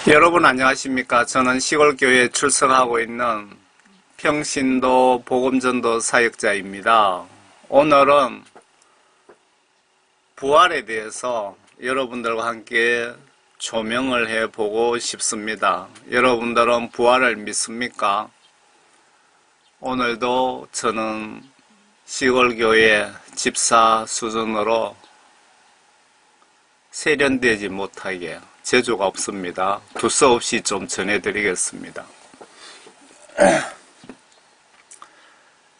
여러분 안녕하십니까? 저는 시골교회에 출석하고 있는 평신도 복음전도 사역자입니다. 오늘은 부활에 대해서 여러분들과 함께 조명을 해보고 싶습니다. 여러분들은 부활을 믿습니까? 오늘도 저는 시골교회 집사 수준으로 세련되지 못하게 재주가 없습니다. 두서없이 좀 전해드리겠습니다.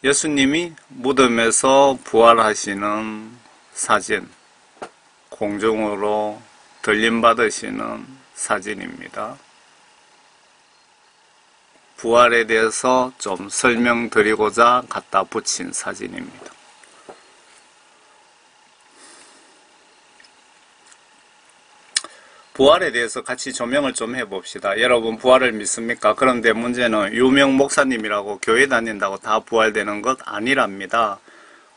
예수님이 무덤에서 부활하시는 사진, 공중으로 들림받으시는 사진입니다. 부활에 대해서 좀 설명드리고자 갖다 붙인 사진입니다. 부활에 대해서 같이 조명을 좀 해봅시다. 여러분 부활을 믿습니까? 그런데 문제는 유명 목사님이라고 교회 다닌다고 다 부활되는 것 아니랍니다.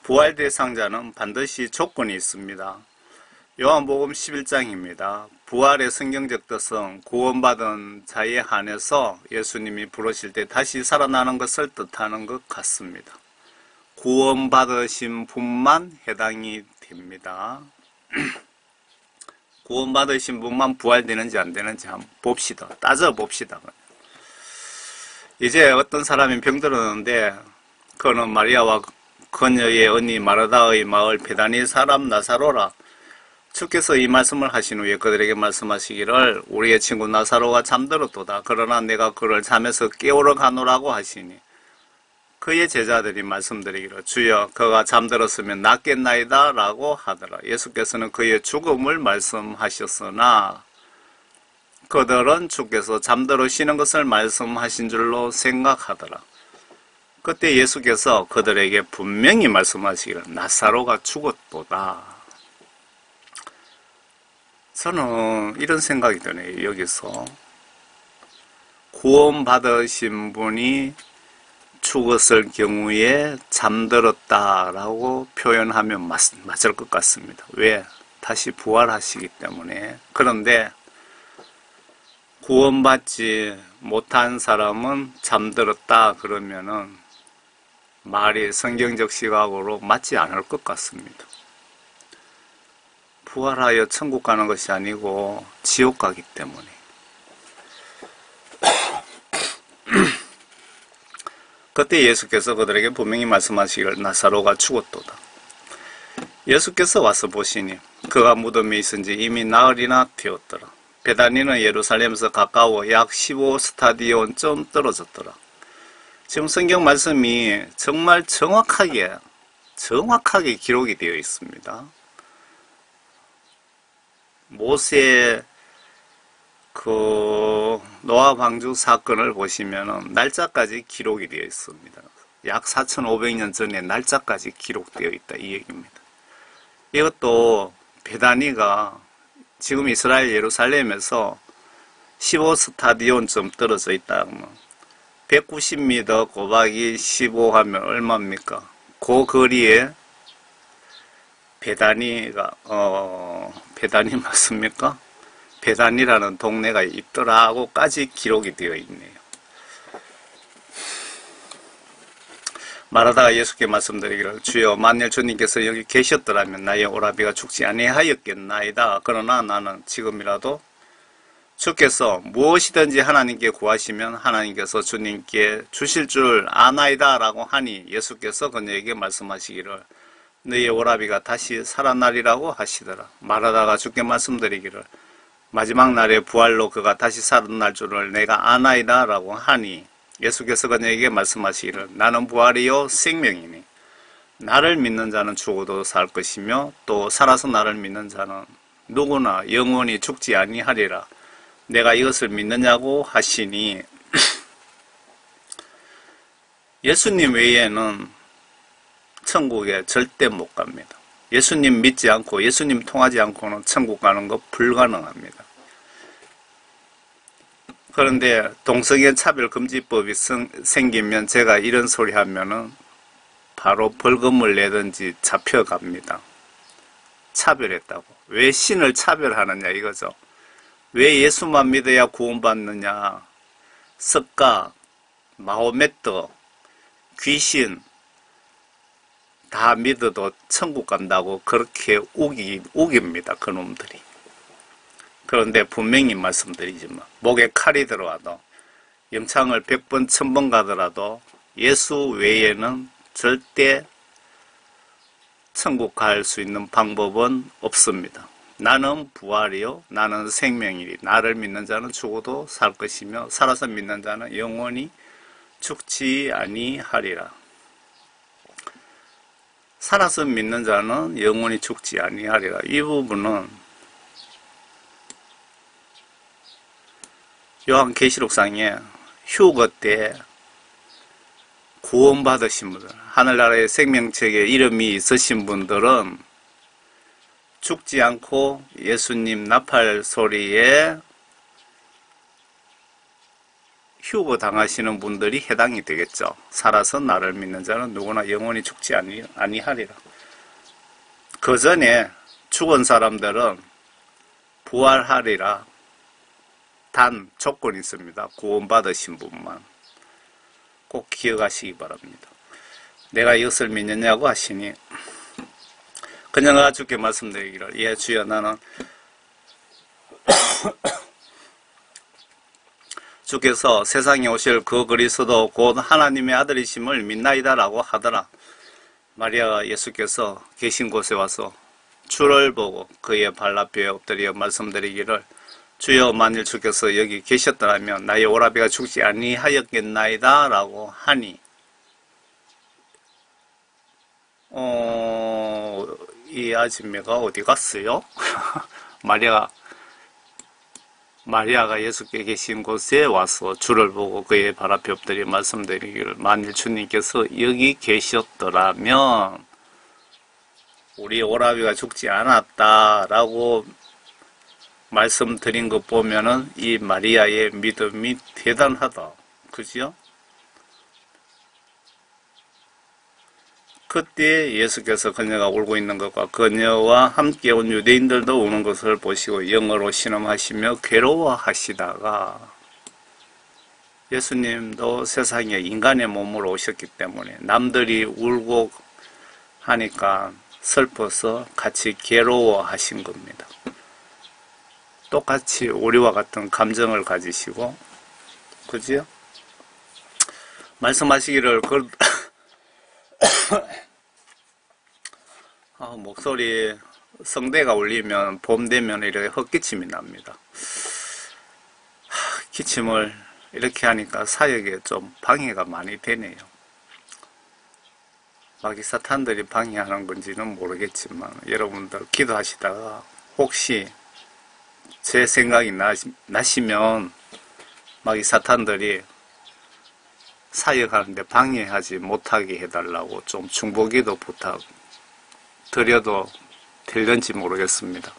부활 대상자는 반드시 조건이 있습니다. 요한복음 11장입니다. 부활의 성경적 뜻은 구원받은 자에 한해서 예수님이 부르실 때 다시 살아나는 것을 뜻하는 것 같습니다. 구원받으신 분만 해당이 됩니다. 구원받으신 분만 부활되는지 안 되는지 한번 봅시다. 따져봅시다. 이제 어떤 사람이 병들었는데 그는 마리아와 그녀의 언니 마르다의 마을 베다니 사람 나사로라. 주께서 이 말씀을 하신 후에 그들에게 말씀하시기를 우리의 친구 나사로가 잠들었도다. 그러나 내가 그를 잠에서 깨우러 가노라고 하시니 그의 제자들이 말씀드리기를 주여 그가 잠들었으면 낫겠나이다 라고 하더라. 예수께서는 그의 죽음을 말씀하셨으나 그들은 주께서 잠들으시는 것을 말씀하신 줄로 생각하더라. 그때 예수께서 그들에게 분명히 말씀하시기를 나사로가 죽었도다. 저는 이런 생각이 드네요. 여기서 구원받으신 분이 죽었을 경우에 잠들었다라고 표현하면 맞을 것 같습니다. 왜? 다시 부활하시기 때문에. 그런데 구원받지 못한 사람은 잠들었다 그러면은 말이 성경적 시각으로 맞지 않을 것 같습니다. 부활하여 천국 가는 것이 아니고 지옥 가기 때문에. 그때 예수께서 그들에게 분명히 말씀하시기를 나사로가 죽었도다. 예수께서 와서 보시니 그가 무덤에 있은지 이미 나흘이나 되었더라. 베다니는 예루살렘에서 가까워 약 15스타디온쯤 떨어졌더라. 지금 성경 말씀이 정말 정확하게 기록이 되어 있습니다. 모세 노아 방주 사건을 보시면 날짜까지 기록이 되어 있습니다. 약 4,500년 전에 날짜까지 기록되어 있다 이 얘기입니다. 이것도 베다니가 지금 이스라엘 예루살렘에서 15스타디온쯤 떨어져 있다. 190m 곱하기 15 하면 얼마입니까? 그 거리에 베다니 맞습니까? 베다니라는 동네가 있더라고까지 기록이 되어 있네요. 마르다가 예수께 말씀드리기를 주여 만일 주님께서 여기 계셨더라면 나의 오라비가 죽지 아니하였겠나이다. 그러나 나는 지금이라도 주께서 무엇이든지 하나님께 구하시면 하나님께서 주님께 주실 줄 아나이다 라고 하니 예수께서 그녀에게 말씀하시기를 너의 오라비가 다시 살아나리라고 하시더라. 마르다가 주께 말씀드리기를 마지막 날에 부활로 그가 다시 살아날 줄을 내가 아나이다 라고 하니 예수께서 그녀에게 말씀하시기를 나는 부활이요 생명이니 나를 믿는 자는 죽어도 살 것이며 또 살아서 나를 믿는 자는 누구나 영원히 죽지 아니하리라. 내가 이것을 믿느냐고 하시니 예수님 외에는 천국에 절대 못 갑니다. 예수님 믿지 않고 예수님 통하지 않고는 천국 가는 거 불가능합니다. 그런데 동성애 차별금지법이 생기면 제가 이런 소리 하면은 바로 벌금을 내든지 잡혀갑니다. 차별했다고. 왜 신을 차별하느냐 이거죠. 왜 예수만 믿어야 구원받느냐? 석가, 마호메트, 귀신 다 믿어도 천국 간다고 그렇게 우깁니다. 그놈들이. 그런데 분명히 말씀드리지만 목에 칼이 들어와도 영창을 100번 1000번 가더라도 예수 외에는 절대 천국 갈 수 있는 방법은 없습니다. 나는 부활이요 나는 생명이리 나를 믿는 자는 죽어도 살 것이며 살아서 믿는 자는 영원히 죽지 아니하리라. 살아서 믿는 자는 영원히 죽지 아니하리라. 이 부분은 요한계시록상에 휴거 때 구원받으신 분들, 하늘나라의 생명책에 이름이 있으신 분들은 죽지 않고 예수님 나팔 소리에 휴거 당하시는 분들이 해당이 되겠죠. 살아서 나를 믿는 자는 누구나 영원히 죽지 아니하리라. 그 전에 죽은 사람들은 부활하리라. 단 조건이 있습니다. 구원받으신 분만. 꼭 기억하시기 바랍니다. 내가 이것을 믿느냐고 하시니 그녀가 주께 말씀드리기를 예 주여 나는 주께서 세상에 오실 그 그리스도 곧 하나님의 아들이심을 믿나이다 라고 하더라. 마리아가 예수께서 계신 곳에 와서 주를 보고 그의 발 앞에 엎드려 말씀드리기를 주여 만일 주께서 여기 계셨더라면 나의 오라비가 죽지 아니하였겠나이다 라고 하니 이 아줌매가 어디 갔어요? 마리아가 예수께 계신 곳에 와서 주를 보고 그의 발 앞에 엎드려 말씀드리기를 만일 주님께서 여기 계셨더라면 우리 오라비가 죽지 않았다라고 말씀드린 것 보면은 이 마리아의 믿음이 대단하다. 그죠? 그때 예수께서 그녀가 울고 있는 것과 그녀와 함께 온 유대인들도 우는 것을 보시고 영어로 신음하시며 괴로워하시다가 예수님도 세상에 인간의 몸으로 오셨기 때문에 남들이 울고 하니까 슬퍼서 같이 괴로워하신 겁니다. 똑같이 우리와 같은 감정을 가지시고 그죠? 말씀하시기를 목소리 성대가 울리면 봄 되면 이렇게 헛기침이 납니다. 기침을 이렇게 하니까 사역에 좀 방해가 많이 되네요. 마귀 사탄들이 방해하는 건지는 모르겠지만 여러분들 기도하시다가 혹시 제 생각이 나시면 마귀 사탄들이 사역하는데 방해하지 못하게 해달라고 좀 중보기도 부탁 드려도 될는지 모르겠습니다.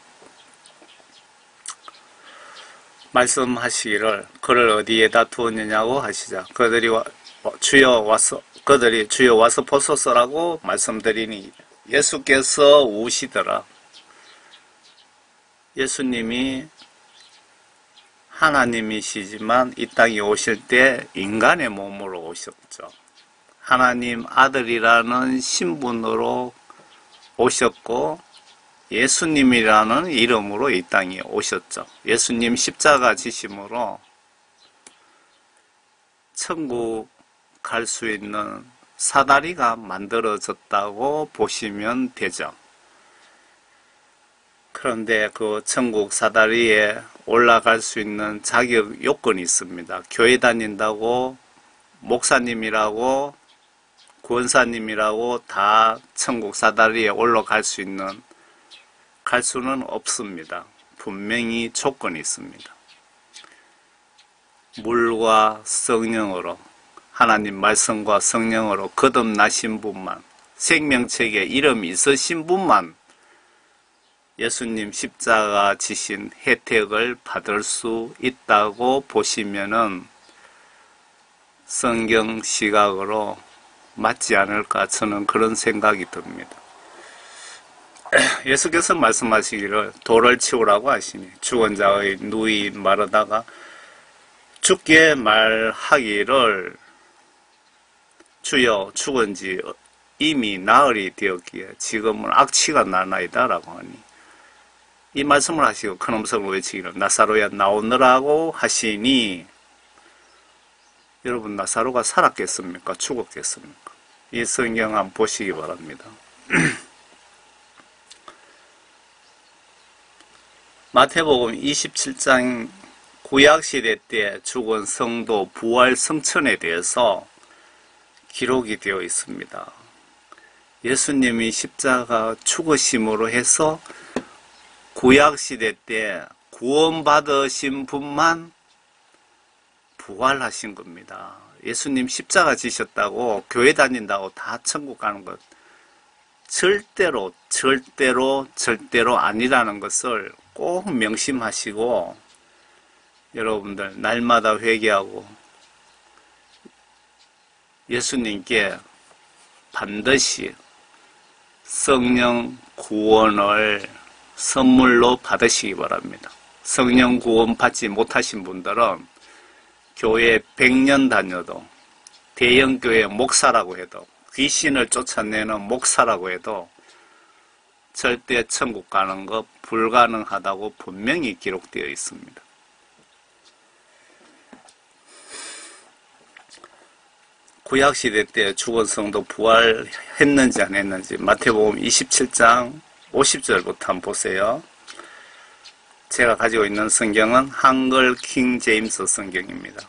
말씀하시기를 그를 어디에다 두었느냐고 하시자 그들이 주여 와서 보소서라고 말씀드리니 예수께서 우시더라. 예수님이 하나님이시지만 이 땅에 오실 때 인간의 몸으로 오셨죠. 하나님 아들이라는 신분으로 오셨고 예수님이라는 이름으로 이 땅에 오셨죠. 예수님 십자가 지심으로 천국 갈 수 있는 사다리가 만들어졌다고 보시면 되죠. 그런데 그 천국 사다리에 올라갈 수 있는 자격 요건이 있습니다. 교회 다닌다고 목사님이라고 권사님이라고 다 천국 사다리에 올라갈 수 있는 갈 수는 없습니다. 분명히 조건이 있습니다. 물과 성령으로 하나님 말씀과 성령으로 거듭나신 분만 생명책에 이름이 있으신 분만 예수님 십자가 지신 혜택을 받을 수 있다고 보시면은 성경 시각으로 맞지 않을까 저는 그런 생각이 듭니다. 예수께서 말씀하시기를 돌을 치우라고 하시니 죽은 자의 누이 마르다가 죽게 말하기를 주여 죽은 지 이미 나흘이 되었기에 지금은 악취가 나나이다 라고 하니 이 말씀을 하시고 큰 음성으로 외치기를 나사로야 나오너라고 하시니 여러분 나사로가 살았겠습니까? 죽었겠습니까? 이 성경 한번 보시기 바랍니다. 마태복음 27장 구약시대 때 죽은 성도 부활 성천에 대해서 기록이 되어 있습니다. 예수님이 십자가 죽으심으로 해서 구약시대 때 구원받으신 분만 부활하신 겁니다. 예수님 십자가 지셨다고 교회 다닌다고 다 천국 가는 것 절대로 아니라는 것을 꼭 명심하시고 여러분들 날마다 회개하고 예수님께 반드시 성령 구원을 선물로 받으시기 바랍니다. 성령 구원 받지 못하신 분들은 교회 100년 다녀도 대형교회 목사라고 해도 귀신을 쫓아내는 목사라고 해도 절대 천국 가는 것 불가능하다고 분명히 기록되어 있습니다. 구약시대 때 죽은 성도 부활했는지 안 했는지 마태복음 27장 50절부터 한번 보세요. 제가 가지고 있는 성경은 한글 킹 제임스 성경입니다.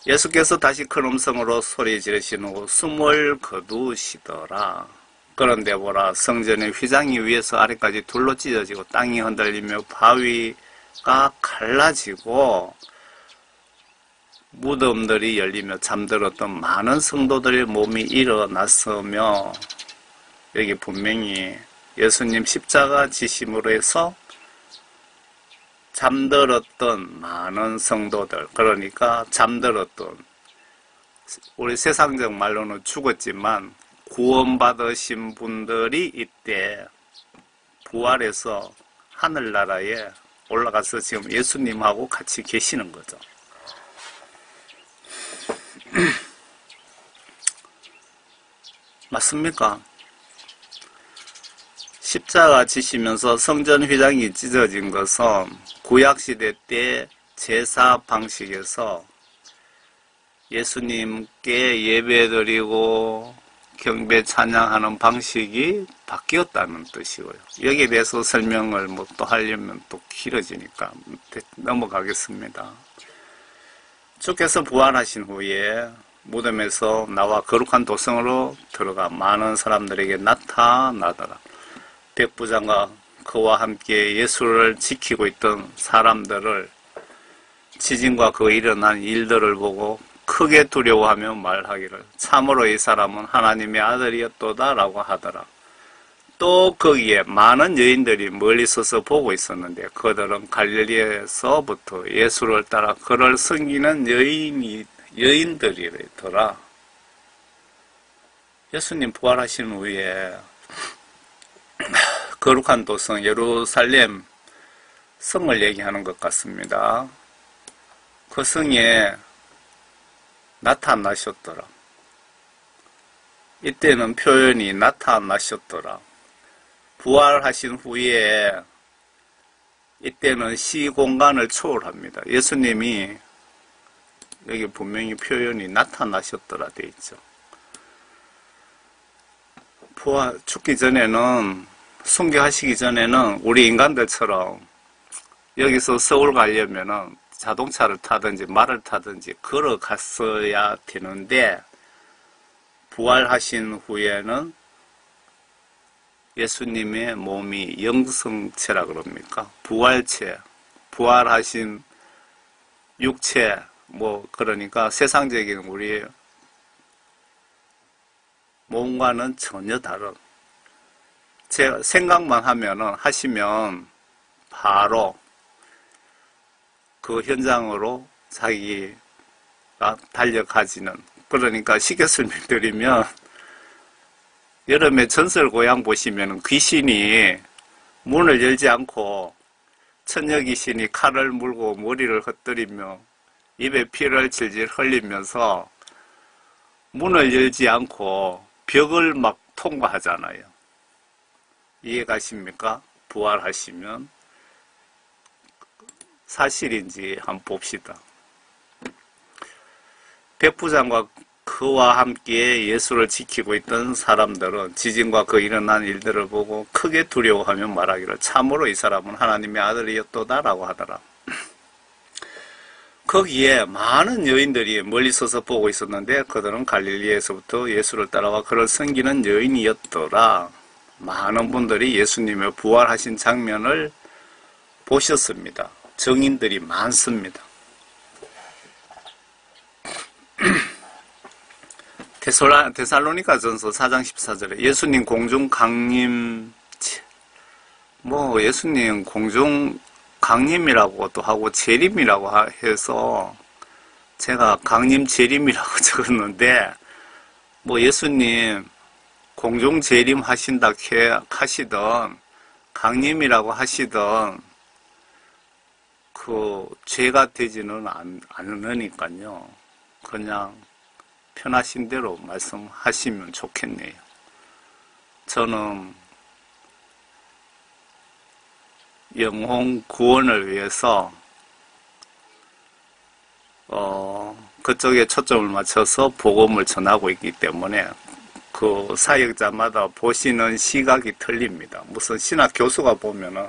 예수께서 다시 큰 음성으로 소리 지르신 후 숨을 거두시더라. 그런데 보라 성전의 휘장이 위에서 아래까지 둘로 찢어지고 땅이 흔들리며 바위가 갈라지고 무덤들이 열리며 잠들었던 많은 성도들의 몸이 일어났으며 여기 분명히 예수님 십자가 지심으로 해서 잠들었던 많은 성도들 그러니까 잠들었던 우리 세상적 말로는 죽었지만 구원받으신 분들이 이때 부활해서 하늘나라에 올라가서 지금 예수님하고 같이 계시는 거죠. 맞습니까? 십자가 지시면서 성전 휘장이 찢어진 것은 구약시대 때 제사 방식에서 예수님께 예배드리고 경배 찬양하는 방식이 바뀌었다는 뜻이고요. 여기에 대해서 설명을 또 하려면 또 길어지니까 넘어가겠습니다. 주께서 부활하신 후에 무덤에서 나와 거룩한 도성으로 들어가 많은 사람들에게 나타나더라. 백부장과 그와 함께 예수를 지키고 있던 사람들을 지진과 그 일어난 일들을 보고 크게 두려워하며 말하기를 참으로 이 사람은 하나님의 아들이었도다 라고 하더라. 또 거기에 많은 여인들이 멀리 서서 보고 있었는데 그들은 갈릴리에서부터 예수를 따라 그를 섬기는 여인들이더라. 예수님 부활하신 후에 거룩한 도성 예루살렘 성을 얘기하는 것 같습니다. 그 성에 나타나셨더라. 이때는 표현이 나타나셨더라. 부활하신 후에 이때는 시공간을 초월합니다. 예수님이 여기 분명히 표현이 나타나셨더라 돼 있죠. 죽기 전에는 순교하시기 전에는 우리 인간들처럼 여기서 서울 가려면은 자동차를 타든지 말을 타든지 걸어갔어야 되는데 부활하신 후에는 예수님의 몸이 영성체라 그럽니까? 부활체, 부활하신 육체, 그러니까 세상적인 우리 몸과는 전혀 다른 제가 생각만 하시면 바로 그 현장으로 자기가 달려가지는 그러니까 쉽게 설명드리면 여름에 전설 고향 보시면 귀신이 문을 열지 않고 처녀 귀신이 칼을 물고 머리를 흩뜨리며 입에 피를 질질 흘리면서 문을 열지 않고 벽을 막 통과하잖아요. 이해가십니까? 부활하시면 사실인지 한번 봅시다. 백부장과 그와 함께 예수를 지키고 있던 사람들은 지진과 그 일어난 일들을 보고 크게 두려워하며 말하기를 참으로 이 사람은 하나님의 아들이었도다라고 하더라. 거기에 많은 여인들이 멀리 서서 보고 있었는데 그들은 갈릴리에서부터 예수를 따라와 그를 섬기는 여인이었더라. 많은 분들이 예수님의 부활하신 장면을 보셨습니다. 증인들이 많습니다. 데살로니가전서 4장 14절에 예수님 공중 강림, 예수님 공중 강림이라고도 하고 재림이라고 해서 제가 강림 재림이라고 적었는데 예수님 공중 재림 하신다 하시던 강림이라고 하시던 그 죄가 되지는 않으니까요. 그냥 편하신 대로 말씀하시면 좋겠네요. 저는 영혼 구원을 위해서 그쪽에 초점을 맞춰서 복음을 전하고 있기 때문에 그 사역자마다 보시는 시각이 틀립니다. 무슨 신학 교수가 보면은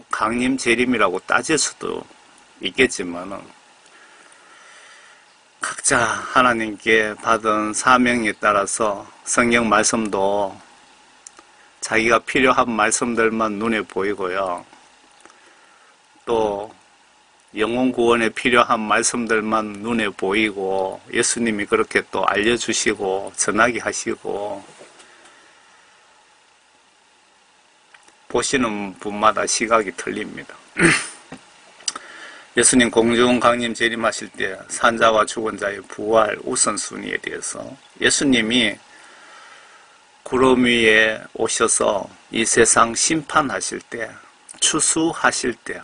강림 재림이라고 따질 수도 있겠지만은 각자 하나님께 받은 사명에 따라서 성경 말씀도 자기가 필요한 말씀들만 눈에 보이고요. 또 영혼 구원에 필요한 말씀들만 눈에 보이고 예수님이 그렇게 또 알려주시고 전하게 하시고 보시는 분마다 시각이 틀립니다. 예수님 공중 강림 재림하실 때 산자와 죽은 자의 부활 우선순위에 대해서 예수님이 구름 위에 오셔서 이 세상 심판하실 때 추수하실 때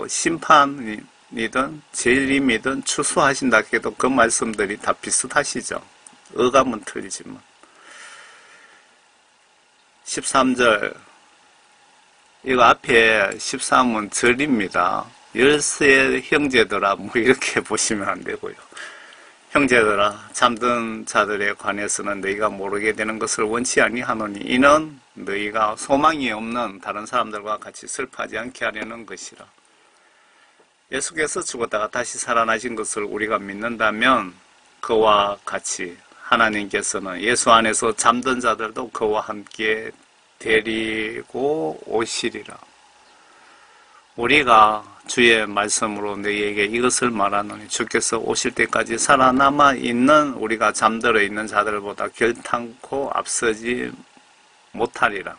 심판이든 재림이든 추수하신다 해도 그 말씀들이 다 비슷하시죠. 어감은 틀리지만 13절 이거 앞에 13은 절입니다. 열세 형제들아 이렇게 보시면 안 되고요. 형제들아 잠든 자들에 관해서는 너희가 모르게 되는 것을 원치 아니하노니 이는 너희가 소망이 없는 다른 사람들과 같이 슬퍼하지 않게 하려는 것이라. 예수께서 죽었다가 다시 살아나신 것을 우리가 믿는다면 그와 같이 하나님께서는 예수 안에서 잠든 자들도 그와 함께 데리고 오시리라. 우리가 주의 말씀으로 너희에게 이것을 말하노니 주께서 오실 때까지 살아남아 있는 우리가 잠들어 있는 자들보다 결탄코 앞서지 못하리라.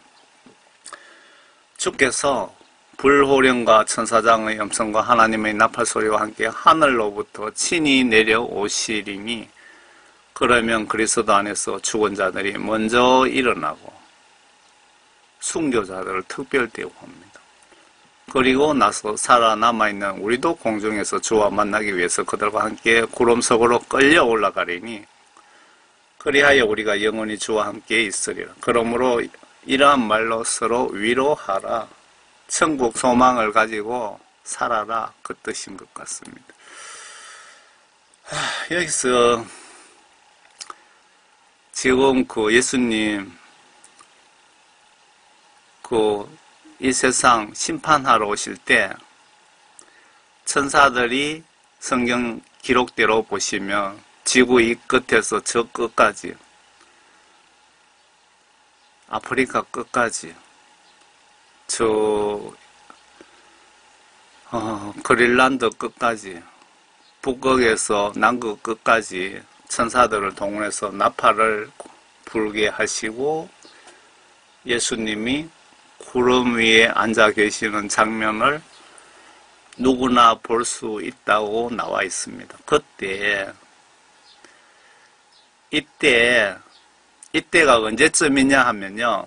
주께서 불호령과 천사장의 음성과 하나님의 나팔소리와 함께 하늘로부터 친히 내려오시리니 그러면 그리스도 안에서 죽은 자들이 먼저 일어나고 순교자들을 특별대우고 합니다. 그리고 나서 살아남아있는 우리도 공중에서 주와 만나기 위해서 그들과 함께 구름석으로 끌려 올라가리니 그리하여 우리가 영원히 주와 함께 있으리라. 그러므로 이러한 말로 서로 위로하라. 천국 소망을 가지고 살아라. 그 뜻인 것 같습니다. 여기서 지금 예수님 이 세상 심판하러 오실 때 천사들이 성경 기록대로 보시면 지구 이 끝에서 저 끝까지 아프리카 끝까지 그린란드 끝까지 북극에서 남극 끝까지 천사들을 동원해서 나팔을 불게 하시고 예수님이 구름 위에 앉아 계시는 장면을 누구나 볼 수 있다고 나와 있습니다. 이때 이때가 언제쯤이냐 하면요.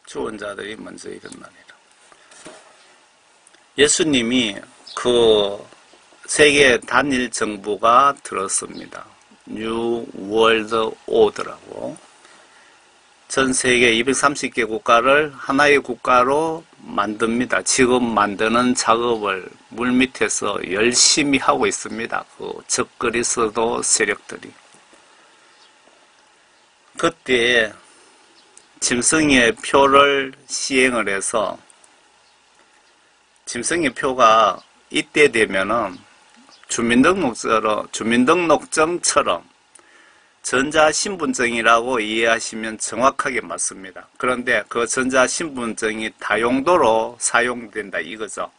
죽은 자들이 먼저 일어나리라. 예수님이 그 세계 단일 정부가 들었습니다. 뉴 월드 오더라고. 전 세계 230개 국가를 하나의 국가로 만듭니다. 지금 만드는 작업을 물밑에서 열심히 하고 있습니다. 그 적그리스도 세력들이. 그때 짐승의 표를 시행을 해서 짐승의 표가 이때 되면은 주민등록증처럼 전자신분증이라고 이해하시면 정확하게 맞습니다. 그런데 그 전자신분증이 다용도로 사용된다 이거죠.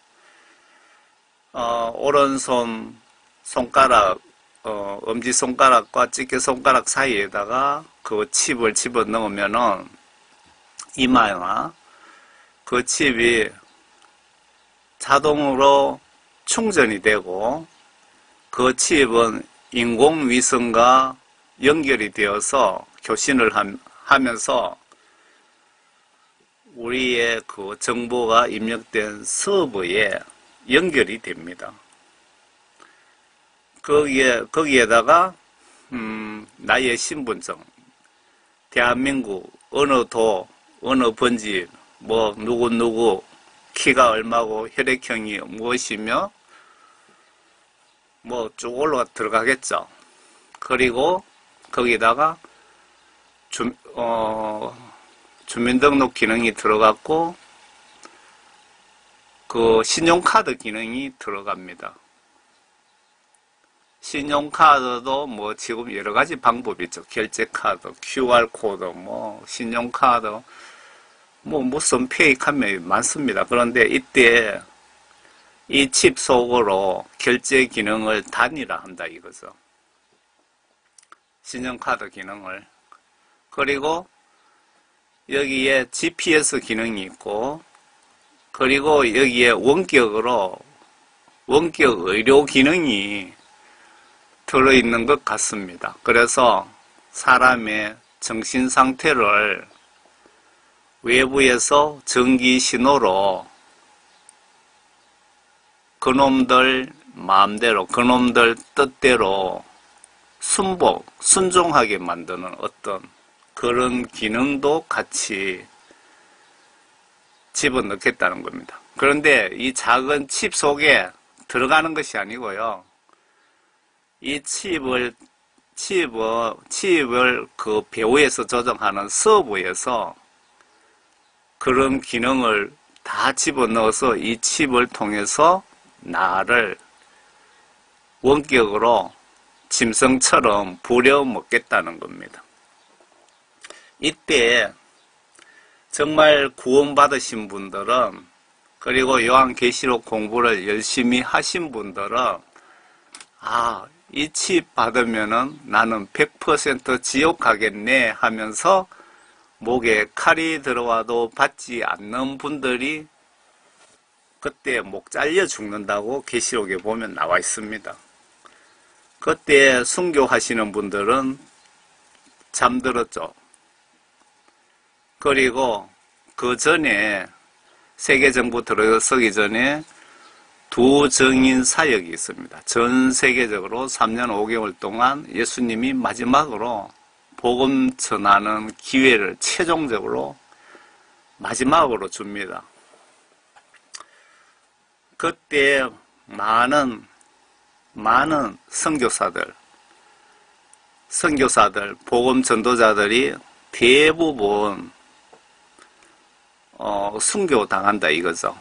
오른손 손가락, 엄지손가락과 집게손가락 사이에다가 그 칩을 집어넣으면은 이마나 그 칩이 자동으로 충전이 되고 그 칩은 인공위성과 연결이 되어서 교신을 하면서 우리의 그 정보가 입력된 서버에 연결이 됩니다. 거기에다가 나의 신분증, 대한민국 어느 도, 어느 번지, 뭐 누구 키가 얼마고 혈액형이 무엇이며 뭐 쭉 올라가 들어가겠죠. 그리고 거기다가 주민등록 기능이 들어갔고 그 신용카드 기능이 들어갑니다. 신용카드도 뭐 지금 여러 가지 방법이 있죠. 결제카드, QR코드, 뭐 신용카드, 뭐 무슨 페이크함이 많습니다. 그런데 이때 이 칩 속으로 결제 기능을 단일화한다 이거죠. 신용카드 기능을. 그리고 여기에 GPS 기능이 있고 그리고 여기에 원격 의료 기능이 들어있는 것 같습니다. 그래서 사람의 정신 상태를 외부에서 전기 신호로 그놈들 마음대로, 그놈들 뜻대로 순종하게 만드는 어떤 그런 기능도 같이 집어넣겠다는 겁니다. 그런데 이 작은 칩 속에 들어가는 것이 아니고요. 이 칩을 그 배후에서 조정하는 서버에서 그런 기능을 다 집어넣어서 이 칩을 통해서 나를 원격으로 짐승처럼 부려먹겠다는 겁니다. 이때 정말 구원받으신 분들은 그리고 요한계시록 공부를 열심히 하신 분들은 이 칩 받으면은 나는 100% 지옥 가겠네 하면서 목에 칼이 들어와도 받지 않는 분들이 그때 목 잘려 죽는다고 계시록에 보면 나와 있습니다. 그때 순교하시는 분들은 잠들었죠. 그리고 그 전에 세계정부 들어서기 전에 두 증인 사역이 있습니다. 전 세계적으로 3년 5개월 동안 예수님이 마지막으로 복음 전하는 기회를 최종적으로 마지막으로 줍니다. 그때 많은 선교사들, 복음 전도자들이 대부분 순교 당한다 이거죠.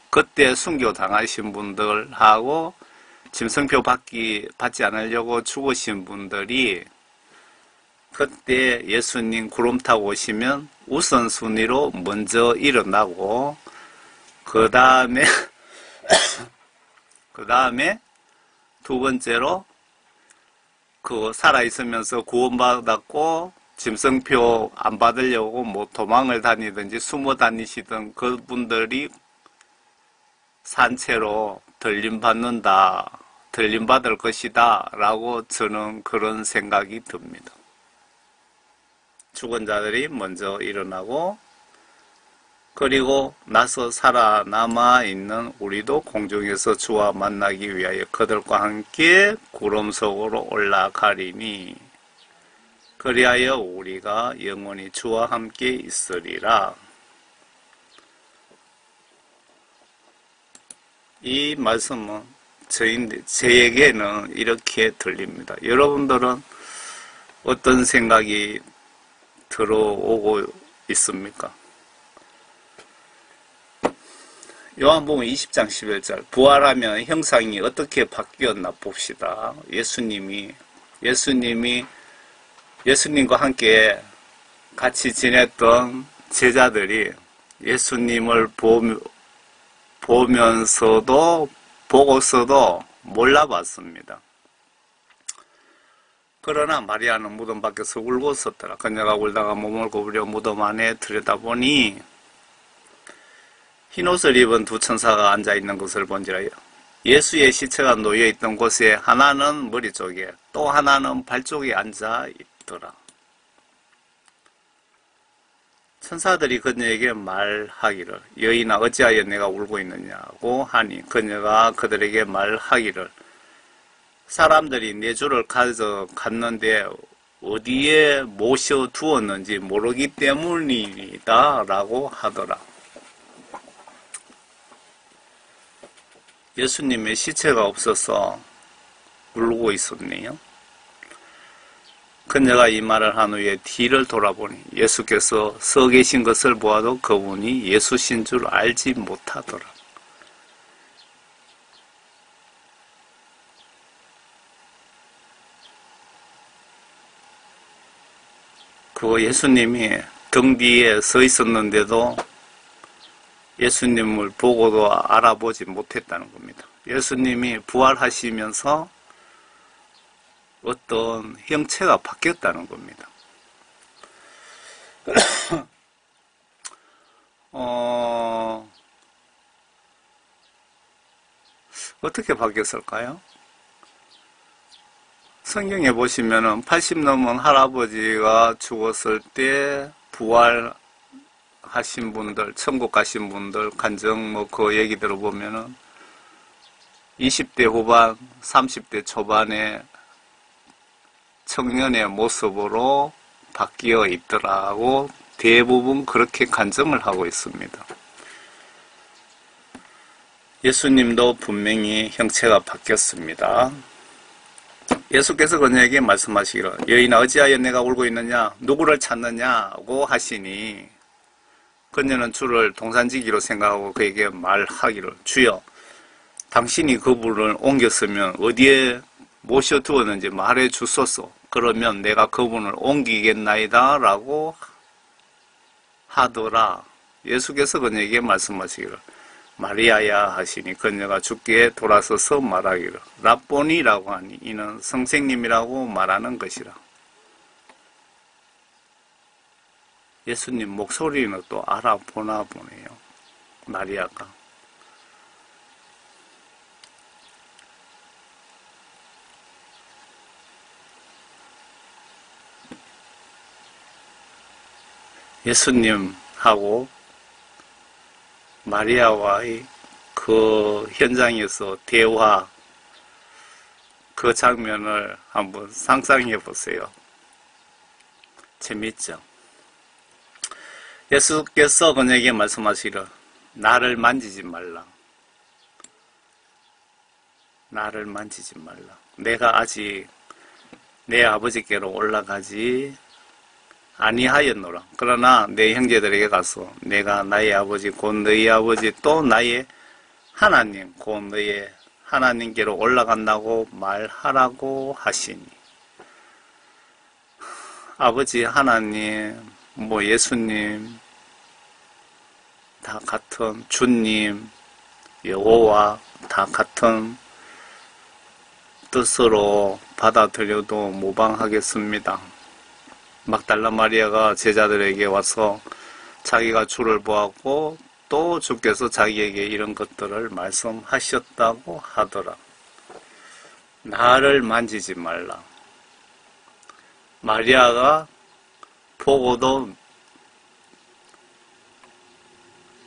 그때 순교 당하신 분들하고 짐승표 받지 않으려고 죽으신 분들이 그때 예수님 구름 타고 오시면 우선순위로 먼저 일어나고 그 다음에 두 번째로 그 살아있으면서 구원받았고 짐승표 안 받으려고 뭐 도망을 다니든지 숨어 다니시던 그분들이 산채로 들림받는다 들림받을 것이다 라고 저는 그런 생각이 듭니다. 죽은 자들이 먼저 일어나고 그리고 나서 살아남아 있는 우리도 공중에서 주와 만나기 위하여 그들과 함께 구름 속으로 올라가리니 그리하여 우리가 영원히 주와 함께 있으리라. 이 말씀은 저에게는 이렇게 들립니다. 여러분들은 어떤 생각이 들어오고 있습니까? 요한복음 20장 11절 부활하면 형상이 어떻게 바뀌었나 봅시다. 예수님과 함께 같이 지냈던 제자들이 예수님을 보고서도 몰라봤습니다. 그러나 마리아는 무덤 밖에서 울고 있었더라. 그녀가 울다가 몸을 구부려 무덤 안에 들여다보니 흰옷을 입은 두 천사가 앉아있는 것을 본지라요. 예수의 시체가 놓여있던 곳에 하나는 머리 쪽에 또 하나는 발 쪽에 앉아있더라. 천사들이 그녀에게 말하기를 여인아 어찌하여 내가 울고 있느냐고 하니 그녀가 그들에게 말하기를 사람들이 내 주를 가져갔는데 어디에 모셔두었는지 모르기 때문이다 라고 하더라. 예수님의 시체가 없어서 울고 있었네요. 그녀가 이 말을 한 후에 뒤를 돌아보니 예수께서 서 계신 것을 보아도 그분이 예수신 줄 알지 못하더라. 그 예수님이 등 뒤에 서 있었는데도 예수님을 보고도 알아보지 못했다는 겁니다. 예수님이 부활하시면서 어떤 형체가 바뀌었다는 겁니다. 어떻게 바뀌었을까요? 성경에 보시면은 80 넘은 할아버지가 죽었을 때 부활하신 분들, 천국 가신 분들 간증 그 얘기 들어보면은 20대 후반, 30대 초반에 청년의 모습으로 바뀌어 있더라고 대부분 그렇게 간증을 하고 있습니다. 예수님도 분명히 형체가 바뀌었습니다. 예수께서 그녀에게 말씀하시기를 여인아 어찌하여 내가 울고 있느냐 누구를 찾느냐고 하시니 그녀는 주를 동산지기로 생각하고 그에게 말하기를 주여 당신이 그분을 옮겼으면 어디에 모셔두었는지 말해 주소서. 그러면 내가 그분을 옮기겠나이다 라고 하더라. 예수께서 그녀에게 말씀하시기를 마리아야 하시니 그녀가 죽게 돌아서서 말하기를 라보니라고 하니 이는 선생님이라고 말하는 것이라. 예수님 목소리는 또 알아보나 보네요. 마리아가. 예수님하고 마리아와의 그 현장에서 대화, 그 장면을 한번 상상해 보세요. 재밌죠? 예수께서 그녀에게 말씀하시기를 나를 만지지 말라. 나를 만지지 말라. 내가 아직 내 아버지께로 올라가지 아니하였노라. 그러나 내 형제들에게 가서 내가 나의 아버지 곧 너희 아버지 또 나의 하나님 곧 너의 하나님께로 올라간다고 말하라고 하시니 아버지 하나님 예수님 다 같은 주님 여호와 다 같은 뜻으로 받아들여도 무방하겠습니다. 막달라 마리아가 제자들에게 와서 자기가 주를 보았고 또 주께서 자기에게 이런 것들을 말씀하셨다고 하더라. 나를 만지지 말라. 마리아가 보고도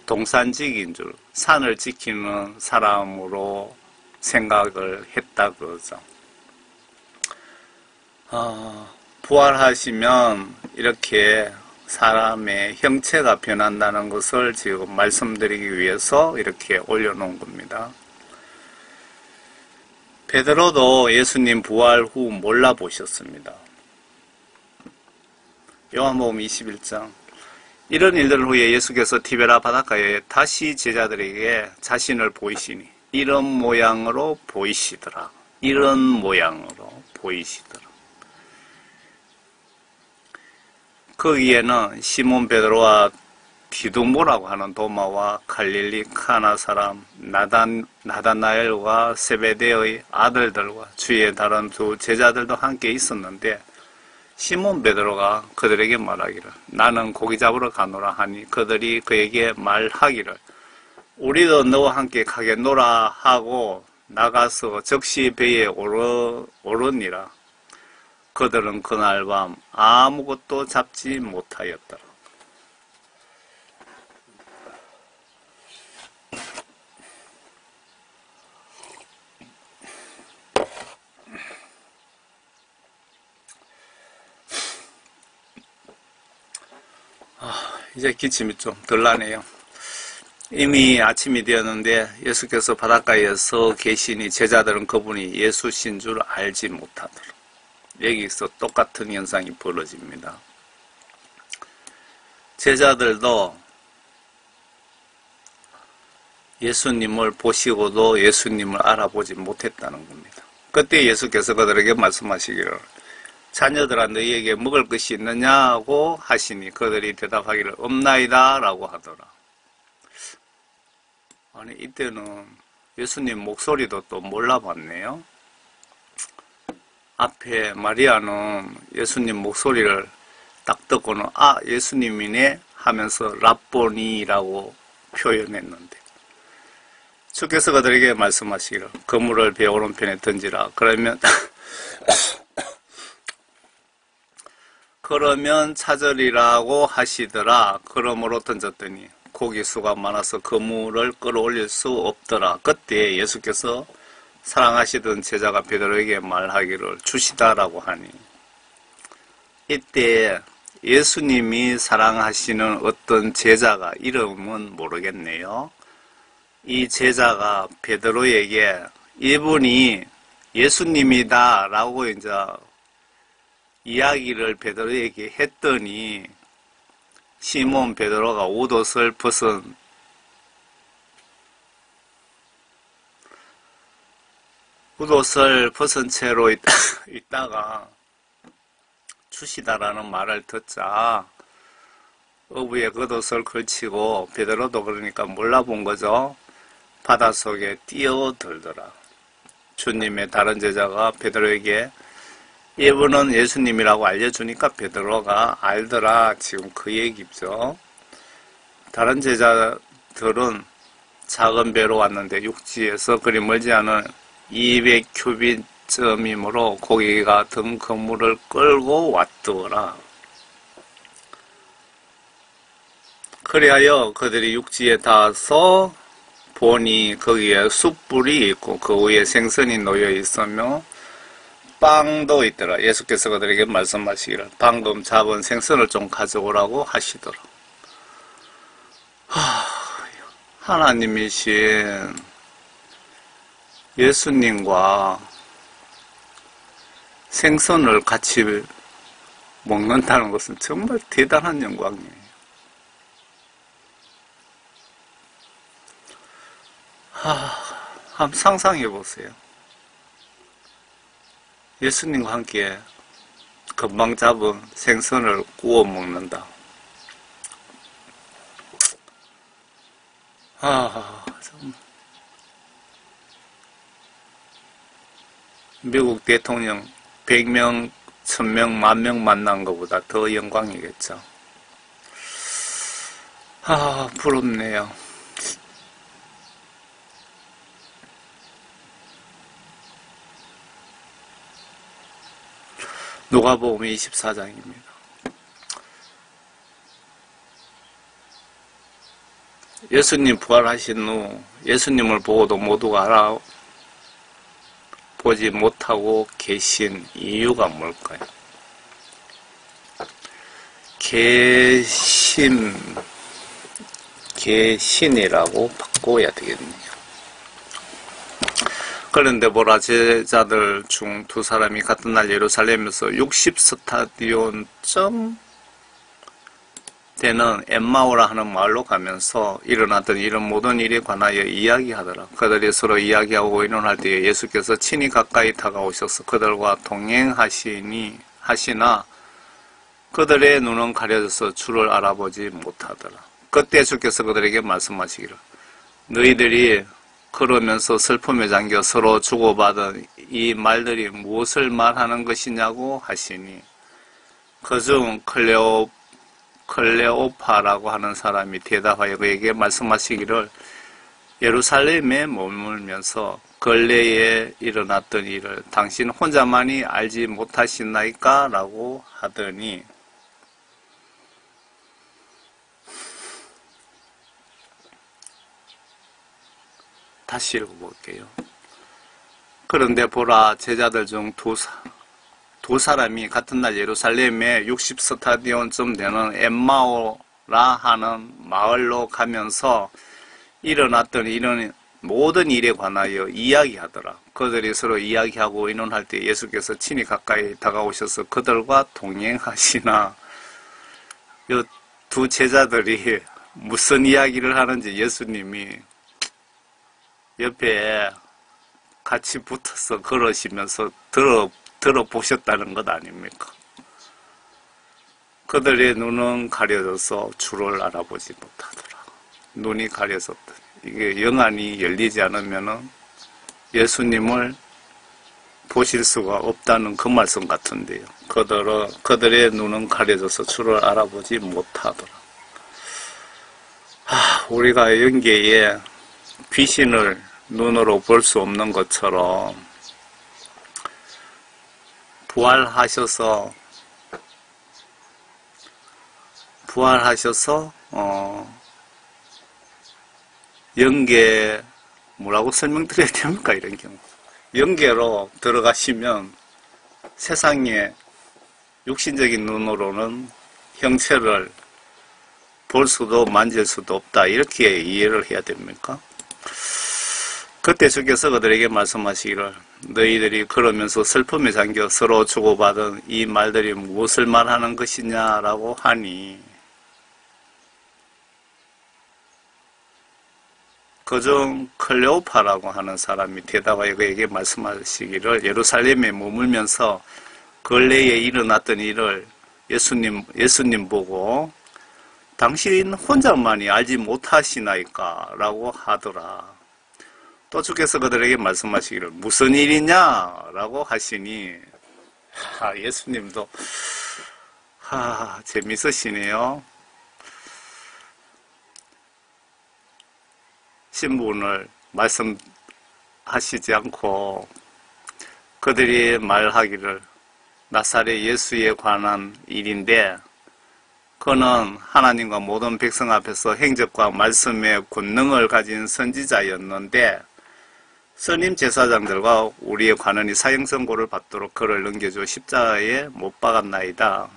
동산직인 줄, 산을 지키는 사람으로 생각을 했다 그러죠. 부활하시면 이렇게 사람의 형체가 변한다는 것을 지금 말씀드리기 위해서 이렇게 올려놓은 겁니다. 베드로도 예수님 부활 후 몰라보셨습니다. 요한복음 21장. 이런 일들 후에 예수께서 티베라 바닷가에 다시 제자들에게 자신을 보이시니 이런 모양으로 보이시더라. 이런 모양으로 보이시더라. 거기에는 시몬 베드로와 디두모라고 하는 도마와 갈릴리 카나 사람 나다나엘과 세베대의 아들들과 주의 다른 두 제자들도 함께 있었는데 시몬 베드로가 그들에게 말하기를 나는 고기 잡으러 가노라 하니 그들이 그에게 말하기를 우리도 너와 함께 가겠노라 하고 나가서 즉시 배에 오르니라. 그들은 그날 밤 아무것도 잡지 못하였더라. 이제 기침이 좀 덜 나네요. 이미 아침이 되었는데 예수께서 바닷가에 서 계시니 제자들은 그분이 예수신 줄 알지 못하더라. 여기서 똑같은 현상이 벌어집니다. 제자들도 예수님을 보시고도 예수님을 알아보지 못했다는 겁니다. 그때 예수께서 그들에게 말씀하시기를 자녀들아 너희에게 먹을 것이 있느냐고 하시니 그들이 대답하기를 없나이다 라고 하더라. 아니 이때는 예수님 목소리도 또 몰라봤네요. 앞에 마리아는 예수님 목소리를 딱 듣고는 아 예수님이네 하면서 랍보니라고 표현했는데 주께서 그들에게 말씀하시기를 그물을 배 오른편에 던지라. 그러면 찾으리라고 하시더라. 그러므로 던졌더니 고기 수가 많아서 그물을 끌어올릴 수 없더라. 그때 예수께서 사랑하시던 제자가 베드로에게 말하기를 주시다라고 하니 이때 예수님이 사랑하시는 어떤 제자가 이름은 모르겠네요. 이 제자가 베드로에게 이분이 예수님이다 라고 이제 이야기를 베드로에게 했더니 시몬 베드로가 옷옷을 벗은 채로 있다가 주시다라는 말을 듣자 어부에 겉옷을 걸치고 베드로도 그러니까 몰라본 거죠. 바닷속에 뛰어들더라. 주님의 다른 제자가 베드로에게 이분은 예수님이라고 알려주니까 베드로가 알더라. 지금 그 얘기죠. 다른 제자들은 작은 배로 왔는데 육지에서 그리 멀지 않은 200큐빗쯤이므로 고기가 든 그물을 끌고 왔더라. 그리하여 그들이 육지에 닿아서 보니 거기에 숯불이 있고 그 위에 생선이 놓여 있으며 빵도 있더라. 예수께서 그들에게 말씀하시기를 방금 잡은 생선을 좀 가져오라고 하시더라. 하나님이신 예수님과 생선을 같이 먹는다는 것은 정말 대단한 영광이에요. 한번 상상해 보세요. 예수님과 함께 금방 잡은 생선을 구워 먹는다. 참. 미국 대통령 100명, 1000명, 10,000명 만난 것보다 더 영광이겠죠. 부럽네요. 누가복음 24장입니다. 예수님 부활하신 후 예수님을 보고도 모두가 알아보지 못하고 계신 이유가 뭘까요? 계신이라고 바꿔야 되겠네요. 그런데 보라, 제자들 중 두 사람이 같은 날 예루살렘에서 60스타디온쯤 되는 엠마오라 하는 마을로 가면서 일어났던 이런 모든 일에 관하여 이야기하더라. 그들이 서로 이야기하고 의논할 때에 예수께서 친히 가까이 다가오셔서 그들과 동행하시나 그들의 눈은 가려져서 주를 알아보지 못하더라. 그때 주께서 그들에게 말씀하시기를, 너희들이 그러면서 슬픔에 잠겨 서로 주고받은 이 말들이 무엇을 말하는 것이냐고 하시니, 그중 클레오파라고 하는 사람이 대답하여 그에게 말씀하시기를, 예루살렘에 머물면서 근래에 일어났던 일을 당신 혼자만이 알지 못하시나이까? 라고 하더니, 다시 읽어볼게요. 그런데 보라, 제자들 중 두 사람이 같은 날 예루살렘에 60스타디온쯤 되는 엠마오라 하는 마을로 가면서 일어났던 이런 모든 일에 관하여 이야기하더라. 그들이 서로 이야기하고 의논할 때 예수께서 친히 가까이 다가오셔서 그들과 동행하시나, 이 두 제자들이 무슨 이야기를 하는지 예수님이 옆에 같이 붙어서 걸으시면서 들어보셨다는 것 아닙니까? 그들의 눈은 가려져서 주를 알아보지 못하더라. 눈이 가려졌다. 이게 영안이 열리지 않으면 예수님을 보실 수가 없다는 그 말씀 같은데요. 그들의 눈은 가려져서 주를 알아보지 못하더라. 우리가 영계에 귀신을 눈으로 볼 수 없는 것처럼 부활하셔서 영계, 뭐라고 설명드려야 됩니까? 이런 경우 영계로 들어가시면 세상에 육신적인 눈으로는 형체를 볼 수도 만질 수도 없다, 이렇게 이해를 해야 됩니까? 그때 주께서 그들에게 말씀하시기를, 너희들이 그러면서 슬픔에 잠겨 서로 주고받은 이 말들이 무엇을 말하는 것이냐라고 하니, 그중 클레오파라고 하는 사람이 대답하여 그에게 말씀하시기를, 예루살렘에 머물면서 근래에 일어났던 일을 예수님 보고 당신 혼자만이 알지 못하시나이까? 라고 하더라. 또 주께서 그들에게 말씀하시기를, 무슨 일이냐? 라고 하시니, 예수님도 재밌으시네요. 신분을 말씀하시지 않고 그들이 말하기를, 나사렛 예수에 관한 일인데, 그는 하나님과 모든 백성 앞에서 행적과 말씀의 권능을 가진 선지자였는데, 선임 제사장들과 우리의 관원이 사형선고를 받도록 그를 넘겨줘 십자가에 못 박았나이다.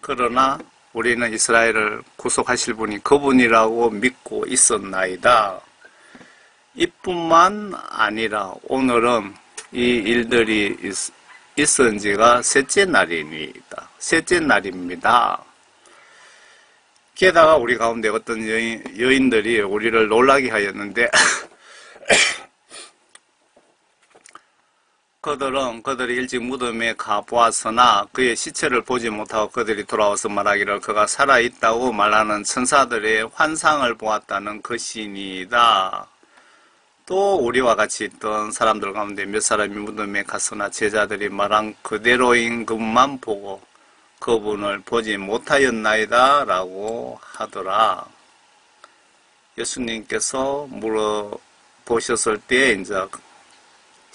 그러나 우리는 이스라엘을 구속하실 분이 그분이라고 믿고 있었나이다. 이뿐만 아니라 오늘은 이 일들이 있은 지가 셋째 날입니다. 게다가 우리 가운데 어떤 여인들이 우리를 놀라게 하였는데 그들이 일찍 무덤에 가보았으나 그의 시체를 보지 못하고 그들이 돌아와서 말하기를 그가 살아있다고 말하는 천사들의 환상을 보았다는 것이니이다. 또 우리와 같이 있던 사람들 가운데 몇 사람이 무덤에 갔으나 제자들이 말한 그대로인 것만 보고 그분을 보지 못하였나이다 라고 하더라. 예수님께서 물어보셨을 때 이제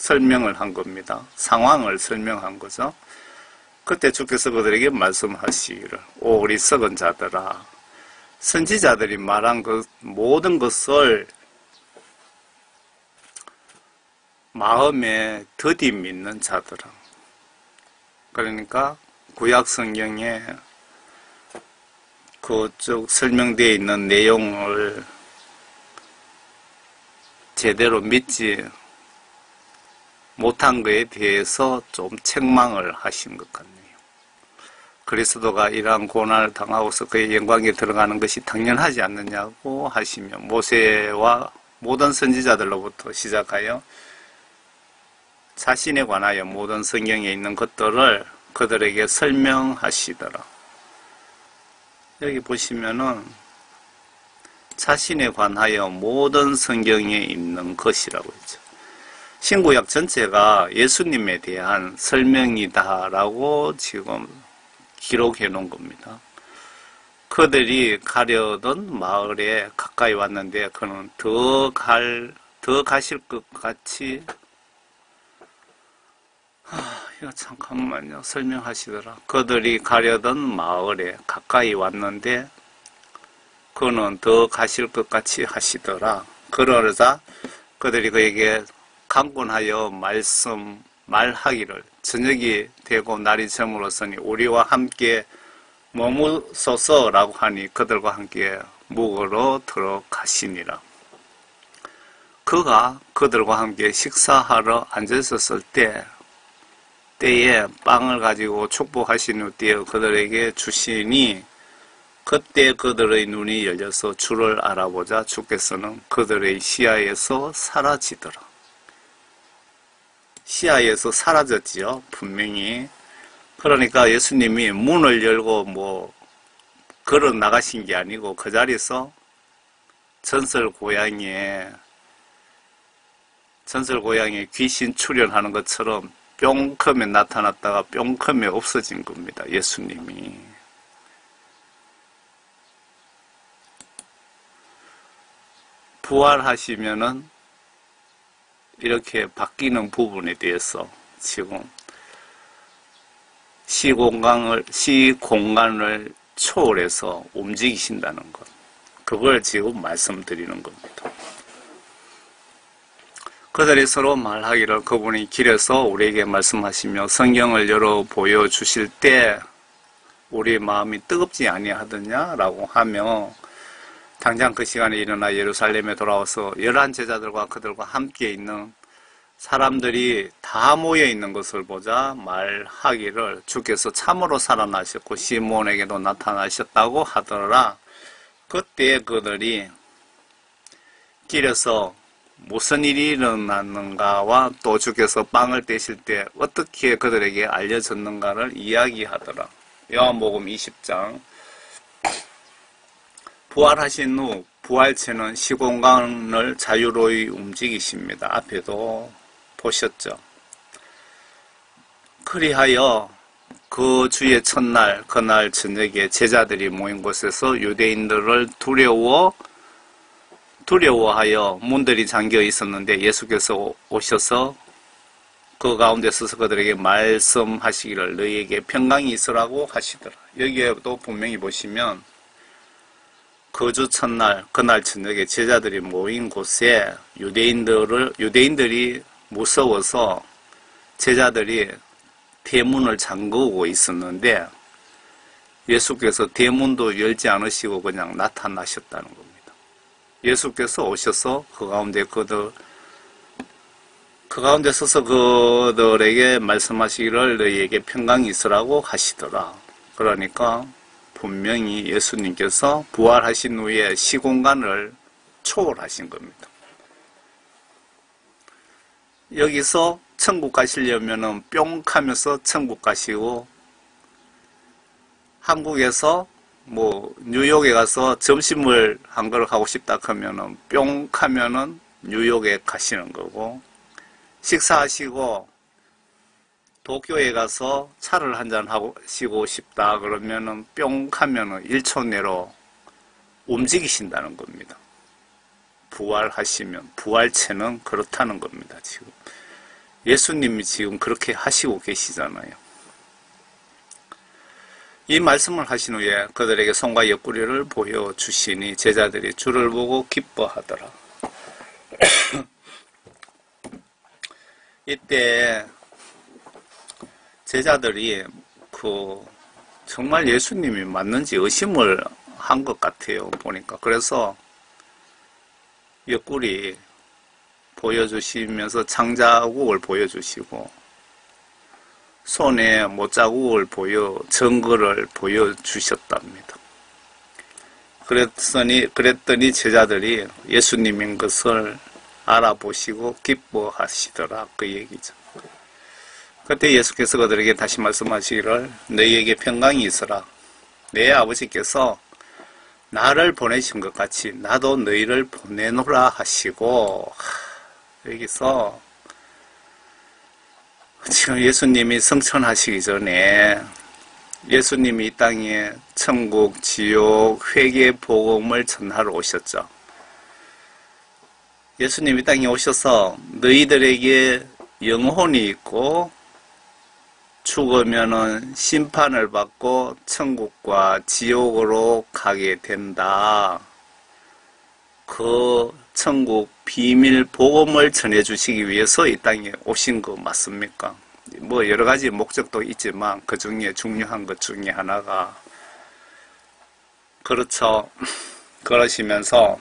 설명을 한 겁니다. 상황을 설명한 거죠. 그때 주께서 그들에게 말씀하시기를 오 우리 썩은 자들아 선지자들이 말한 그 모든 것을 마음에 더디 믿는 자들아. 그러니까 구약 성경에 그쪽 설명되어 있는 내용을 제대로 믿지 못한 것에 대해서 좀 책망을 하신 것 같네요. 그리스도가 이러한 고난을 당하고서 그의 영광에 들어가는 것이 당연하지 않느냐고 하시며 모세와 모든 선지자들로부터 시작하여 자신에 관하여 모든 성경에 있는 것들을 그들에게 설명하시더라. 여기 보시면은 자신에 관하여 모든 성경에 있는 것이라고 했죠. 신구약 전체가 예수님에 대한 설명이다라고 지금 기록해 놓은 겁니다. 그들이 가려던 마을에 가까이 왔는데 그는 더 가실 것 같이 이거 잠깐만요. 설명하시더라. 그들이 가려던 마을에 가까이 왔는데 그는 더 가실 것 같이 하시더라. 그러자 그들이 그에게 강권하여 말하기를 저녁이 되고 날이 저물었으니 우리와 함께 머무소서라고 하니 그들과 함께 묵으러 들어가시니라. 그가 그들과 함께 식사하러 앉았을 때에 빵을 가지고 축복하신 후에 그들에게 주시니 그때 그들의 눈이 열려서 주를 알아보자 주께서는 그들의 시야에서 사라지더라. 시야에서 사라졌지요. 분명히. 그러니까 예수님이 문을 열고 걸어 나가신 게 아니고 그 자리에서 전설 고향에 귀신 출현하는 것처럼 뿅컴에 나타났다가 뿅컴에 없어진 겁니다. 예수님이. 부활하시면은 이렇게 바뀌는 부분에 대해서 지금 시공간을 초월해서 움직이신다는 것. 그걸 지금 말씀드리는 겁니다. 그들이 서로 말하기를 그분이 길에서 우리에게 말씀하시며 성경을 열어 보여주실 때 우리 마음이 뜨겁지 아니하더냐라고 하며 당장 그 시간에 일어나 예루살렘에 돌아와서 11 제자들과 그들과 함께 있는 사람들이 다 모여 있는 것을 보자 말하기를 주께서 참으로 살아나셨고 시몬에게도 나타나셨다고 하더라. 그때 그들이 길에서 무슨 일이 일어났는가와 또 주께서 빵을 떼실 때 어떻게 그들에게 알려졌는가를 이야기하더라. 요한복음 20장. 부활하신 후 부활체는 시공간을 자유로이 움직이십니다. 앞에도 보셨죠. 그리하여 그 주의 첫날 그날 저녁에 제자들이 모인 곳에서 유대인들을 두려워하여 문들이 잠겨 있었는데 예수께서 오셔서 그 가운데 서서 그들에게 말씀하시기를 너희에게 평강이 있으라고 하시더라. 여기에도 분명히 보시면 그 주 첫날 그날 저녁에 제자들이 모인 곳에 유대인들이 무서워서 제자들이 대문을 잠그고 있었는데 예수께서 대문도 열지 않으시고 그냥 나타나셨다는 겁니다. 예수께서 오셔서 그 가운데 서서 그들에게 말씀하시기를 너희에게 평강이 있으라고 하시더라. 그러니까 분명히 예수님께서 부활하신 후에 시공간을 초월하신 겁니다. 여기서 천국 가시려면은 뿅 하면서 천국 가시고 한국에서 뉴욕에 가서 점심을 한 그릇 하고 싶다 하면은 뿅 하면은 뉴욕에 가시는 거고 식사하시고 도쿄에 가서 차를 한잔 하시고 싶다 그러면은 뿅 하면은 1초 내로 움직이신다는 겁니다. 부활하시면 부활체는 그렇다는 겁니다. 지금 예수님이 지금 그렇게 하시고 계시잖아요. 이 말씀을 하신 후에 그들에게 손과 옆구리를 보여주시니 제자들이 주를 보고 기뻐하더라. 이때 제자들이 정말 예수님이 맞는지 의심을 한 것 같아요. 보니까. 그래서 옆구리 보여주시면서 창자국을 보여주시고 손에 못자국을 증거를 보여주셨답니다. 그랬더니 제자들이 예수님인 것을 알아보시고 기뻐하시더라. 그 얘기죠. 그때 예수께서 그들에게 다시 말씀하시기를 너희에게 평강이 있으라. 내 아버지께서 나를 보내신 것 같이 나도 너희를 보내노라 하시고, 여기서 지금 예수님이 성천하시기 전에 예수님이 이 땅에 천국, 지옥, 회개 복음을 전하러 오셨죠. 예수님이 이 땅에 오셔서 너희들에게 영혼이 있고 죽으면은 심판을 받고 천국과 지옥으로 가게 된다. 그 천국 비밀 복음을 전해주시기 위해서 이 땅에 오신 거 맞습니까? 뭐 여러 가지 목적도 있지만 그 중에 중요한 것 중에 하나가 그렇죠. 그러시면서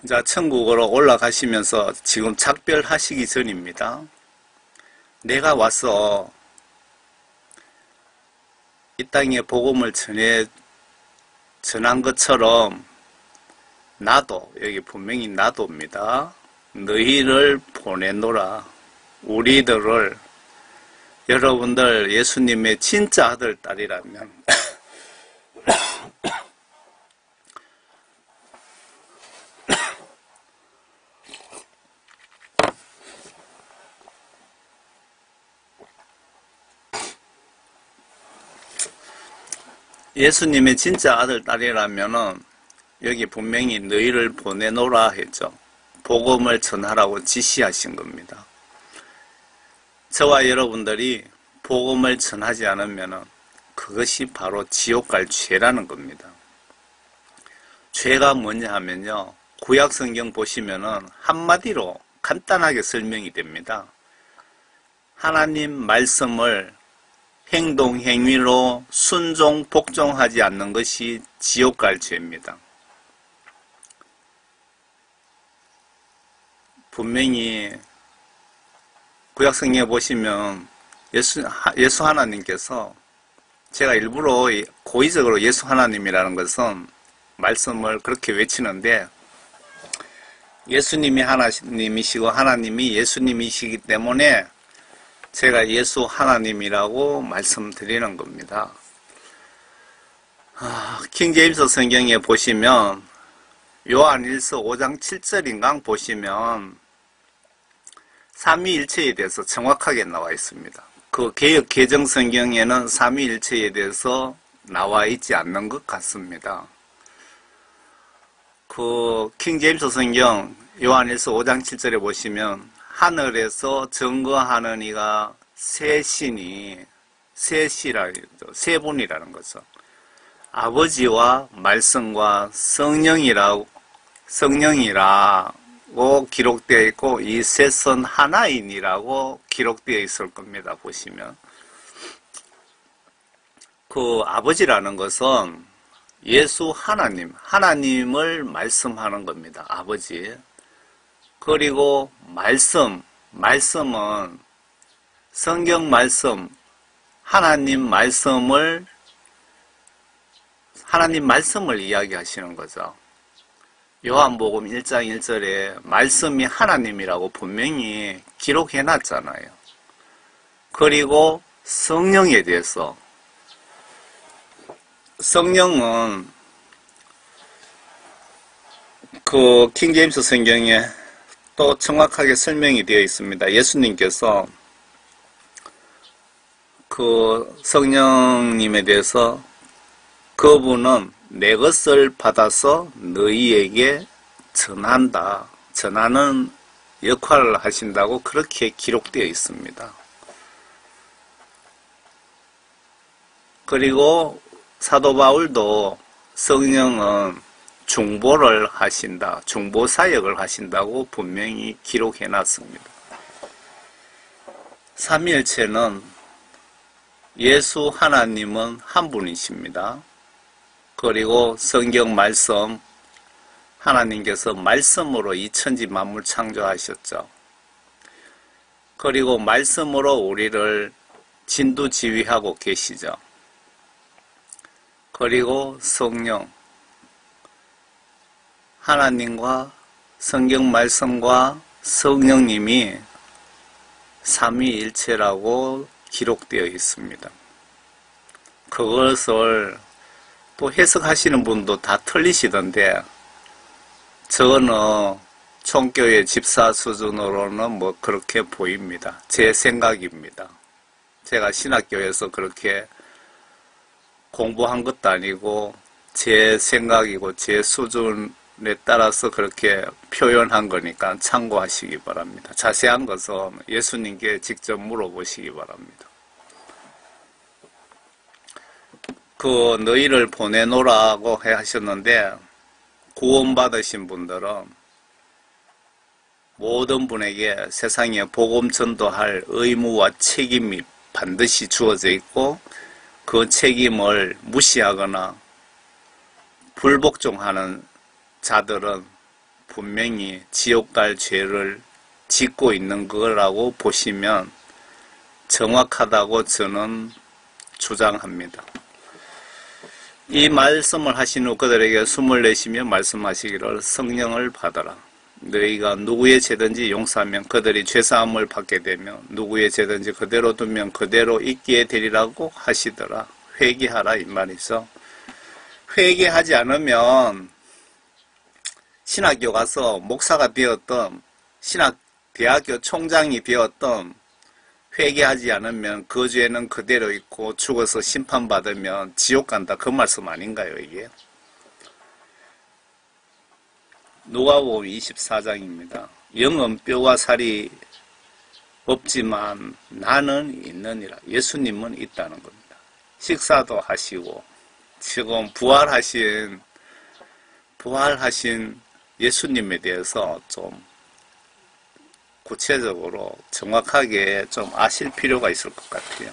이제 천국으로 올라가시면서 지금 작별하시기 전입니다. 내가 와서 이 땅에 복음을 전한 것처럼 나도, 여기 분명히 나도입니다. 너희를 보내노라. 우리들을, 여러분들 예수님의 진짜 아들, 딸이라면 예수님의 진짜 아들, 딸이라면은 여기 분명히 너희를 보내노라 했죠. 복음을 전하라고 지시하신 겁니다. 저와 여러분들이 복음을 전하지 않으면은 그것이 바로 지옥 갈 죄라는 겁니다. 죄가 뭐냐 하면요. 구약 성경 보시면은 한마디로 간단하게 설명이 됩니다. 하나님 말씀을 행동, 행위로 순종, 복종하지 않는 것이 지옥 갈 죄입니다. 분명히 구약성경에 보시면 예수 하나님께서 제가 일부러 고의적으로 예수 하나님이라는 것은 말씀을 그렇게 외치는데 예수님이 하나님이시고 하나님이 예수님이시기 때문에 제가 예수 하나님이라고 말씀드리는 겁니다. 킹제임스 성경에 보시면 요한일서 5장 7절인가 보시면 삼위일체에 대해서 정확하게 나와 있습니다. 그 개역 개정 성경에는 삼위일체에 대해서 나와 있지 않는 것 같습니다. 그 킹제임스 성경 요한일서 5장 7절에 보시면 하늘에서 증거하는 이가 세 분이라는 거죠. 아버지와 말씀과 성령이라고 기록되어 있고 이 셋은 하나인이라고 기록되어 있을 겁니다. 보시면 그 아버지라는 것은 예수 하나님을 말씀하는 겁니다. 아버지. 그리고 말씀은 성경 말씀, 하나님 말씀을 이야기하시는 거죠. 요한복음 1장 1절에 말씀이 하나님이라고 분명히 기록해 놨잖아요. 그리고 성령에 대해서 성령은 그 킹제임스 성경에 또 정확하게 설명이 되어 있습니다. 예수님께서 그 성령님에 대해서 그분은 내 것을 받아서 너희에게 전한다. 전하는 역할을 하신다고 그렇게 기록되어 있습니다. 그리고 사도 바울도 성령은 중보를 하신다, 중보 사역을 하신다고 분명히 기록해 놨습니다. 삼위일체는 예수 하나님은 한 분이십니다. 그리고 성경 말씀, 하나님께서 말씀으로 이 천지 만물 창조하셨죠. 그리고 말씀으로 우리를 진두지휘하고 계시죠. 그리고 성령, 하나님과 성경 말씀과 성령님이 삼위일체라고 기록되어 있습니다. 그것을 또 해석하시는 분도 다 틀리시던데, 저는 총교회 집사 수준으로는 뭐 그렇게 보입니다. 제 생각입니다. 제가 신학교에서 그렇게 공부한 것도 아니고 제 생각이고 제 수준에 따라서 그렇게 표현한 거니까 참고하시기 바랍니다. 자세한 것은 예수님께 직접 물어보시기 바랍니다. 그 너희를 보내노라고 하셨는데, 구원받으신 분들은 모든 분에게 세상에 복음 전도할 의무와 책임이 반드시 주어져 있고, 그 책임을 무시하거나 불복종하는 자들은 분명히 지옥 갈 죄를 짓고 있는 거라고 보시면 정확하다고 저는 주장합니다. 이 말씀을 하신 후 그들에게 숨을 내쉬며 말씀하시기를, 성령을 받아라. 너희가 누구의 죄든지 용서하면 그들이 죄사함을 받게 되며 누구의 죄든지 그대로 두면 그대로 있게 되리라고 하시더라. 회개하라 이 말이죠. 회개하지 않으면 신학교 가서 목사가 되었던, 대학교 총장이 되었던, 회개하지 않으면 그 죄는 그대로 있고 죽어서 심판받으면 지옥 간다, 그 말씀 아닌가요 이게? 누가복음 24장입니다. 영은 뼈와 살이 없지만 나는 있느니라. 예수님은 있다는 겁니다. 식사도 하시고 지금 부활하신 예수님에 대해서 좀 구체적으로 정확하게 좀 아실 필요가 있을 것 같아요.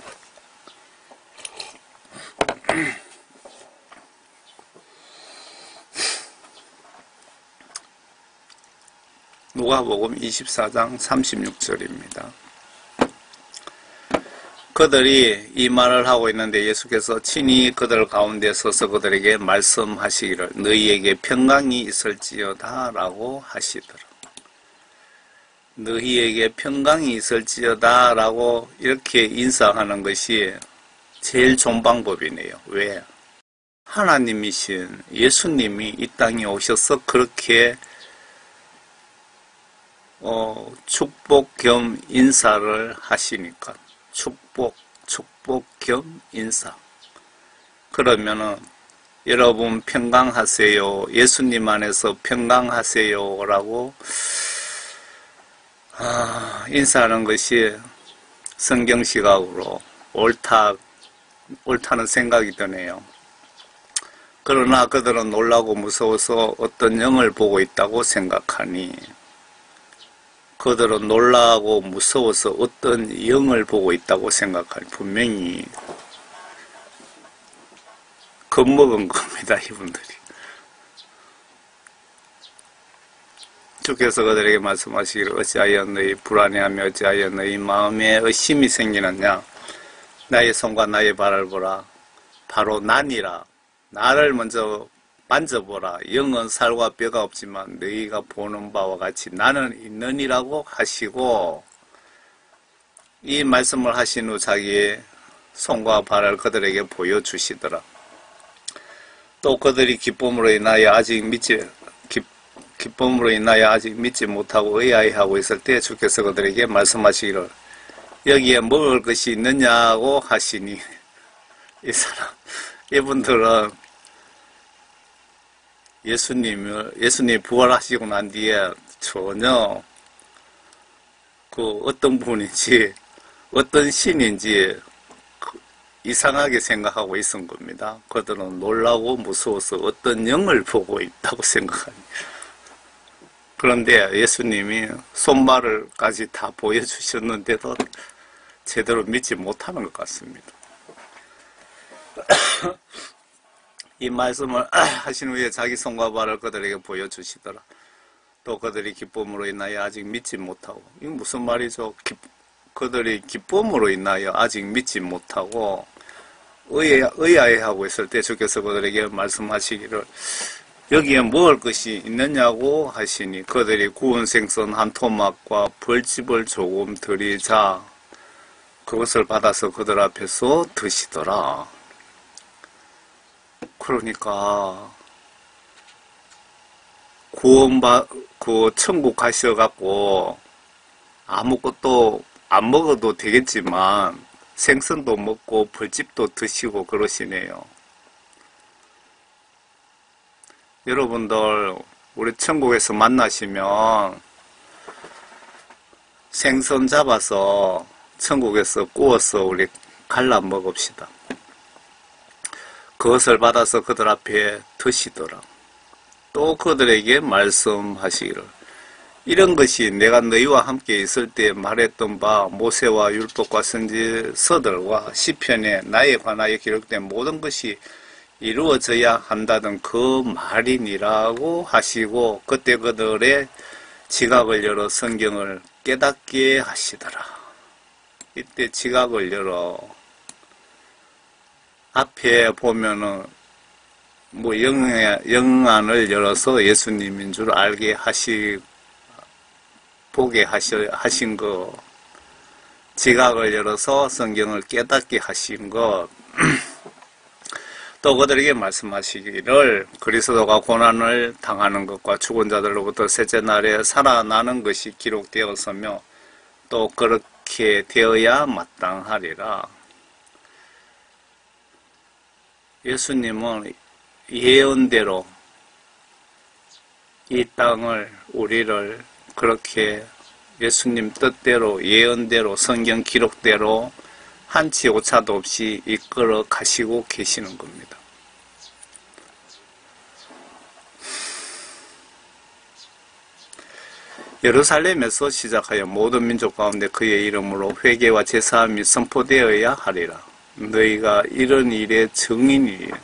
누가복음 24장 36절입니다. 그들이 이 말을 하고 있는데 예수께서 친히 그들 가운데 서서 그들에게 말씀하시기를, 너희에게 평강이 있을지어다 라고 하시더라. 너희에게 평강이 있을지어다 라고 이렇게 인사하는 것이 제일 좋은 방법이네요. 왜? 하나님이신 예수님이 이 땅에 오셔서 그렇게 축복 겸 인사를 하시니까, 축복 겸 인사. 그러면은 여러분 평강하세요, 예수님 안에서 평강하세요 라고 인사하는 것이 성경 시각으로 옳다는 생각이 드네요. 그러나 그들은 놀라고 무서워서 어떤 영을 보고 있다고 생각하니, 그들은 놀라고 무서워서 어떤 영을 보고 있다고 생각하니, 분명히 겁먹은 겁니다, 이분들이. 주께서 그들에게 말씀하시기를, 어찌하여 너희 불안해하며 어찌하여 너희 마음에 의심이 생기느냐. 나의 손과 나의 발을 보라. 바로 나니라. 나를 먼저 만져보라. 영은 살과 뼈가 없지만 너희가 보는 바와 같이 나는 있느니라고 하시고, 이 말씀을 하신 후 자기의 손과 발을 그들에게 보여주시더라. 또 그들이 기쁨으로 인하여 아직 믿지 못하고 의아해하고 있을 때 주께서 그들에게 말씀하시기를, 여기에 먹을 것이 있느냐고 하시니, 이분들은 예수님이 부활하시고 난 뒤에 전혀 그 어떤 분인지 어떤 신인지 이상하게 생각하고 있은 겁니다. 그들은 놀라고 무서워서 어떤 영을 보고 있다고 생각합니다. 그런데 예수님이 손발을까지 다 보여주셨는데도 제대로 믿지 못하는 것 같습니다. 이 말씀을 하신 후에 자기 손과 발을 그들에게 보여주시더라. 또 그들이 기쁨으로 인하여 아직 믿지 못하고, 이게 무슨 말이죠? 그들이 기쁨으로 인하여 아직 믿지 못하고 의아해하고 있을 때 주께서 그들에게 말씀하시기를 여기에 먹을 것이 있느냐고 하시니 그들이 구운 생선 한 토막과 벌집을 조금 드리자 그것을 받아서 그들 앞에서 드시더라. 그러니까 그 천국 가셔갖고 아무것도 안 먹어도 되겠지만 생선도 먹고 벌집도 드시고 그러시네요. 여러분들 우리 천국에서 만나시면 생선 잡아서 천국에서 구워서 우리 갈라 먹읍시다. 그것을 받아서 그들 앞에 드시더라. 또 그들에게 말씀하시기를 이런 것이 내가 너희와 함께 있을 때 말했던 바 모세와 율법과 선지서들과 시편에 나에 관하여 기록된 모든 것이 이루어져야 한다던 그 말이니라고 하시고 그때 그들의 지각을 열어 성경을 깨닫게 하시더라. 이때 지각을 열어 앞에 보면은 뭐 영안을 열어서 예수님인 줄 알게 보게 하신 거, 지각을 열어서 성경을 깨닫게 하신 것, 또 그들에게 말씀하시기를 그리스도가 고난을 당하는 것과 죽은 자들로부터 셋째 날에 살아나는 것이 기록되었으며 또 그렇게 되어야 마땅하리라. 예수님은 예언대로 이 땅을 우리를 그렇게 예수님 뜻대로 예언대로 성경 기록대로 한치 오차도 없이 이끌어 가시고 계시는 겁니다. 예루살렘에서 시작하여 모든 민족 가운데 그의 이름으로 회개와 제사함이 선포되어야 하리라. 너희가 이런 일의 증인이라.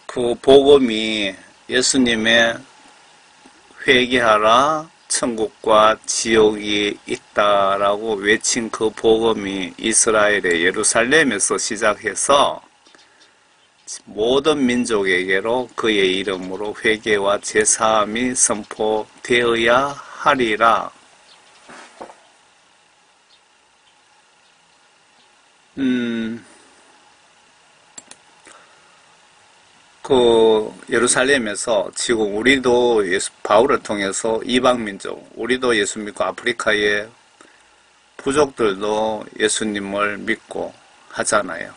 그 복음이 예수님의 회개하라 천국과 지옥이 있다라고 외친 그 복음이 이스라엘의 예루살렘에서 시작해서 모든 민족에게로 그의 이름으로 회개와 제사함이 선포되어야 하리라. 그 예루살렘에서 지금 우리도 바울을 통해서 이방민족, 우리도 예수 믿고 아프리카의 부족들도 예수님을 믿고 하잖아요.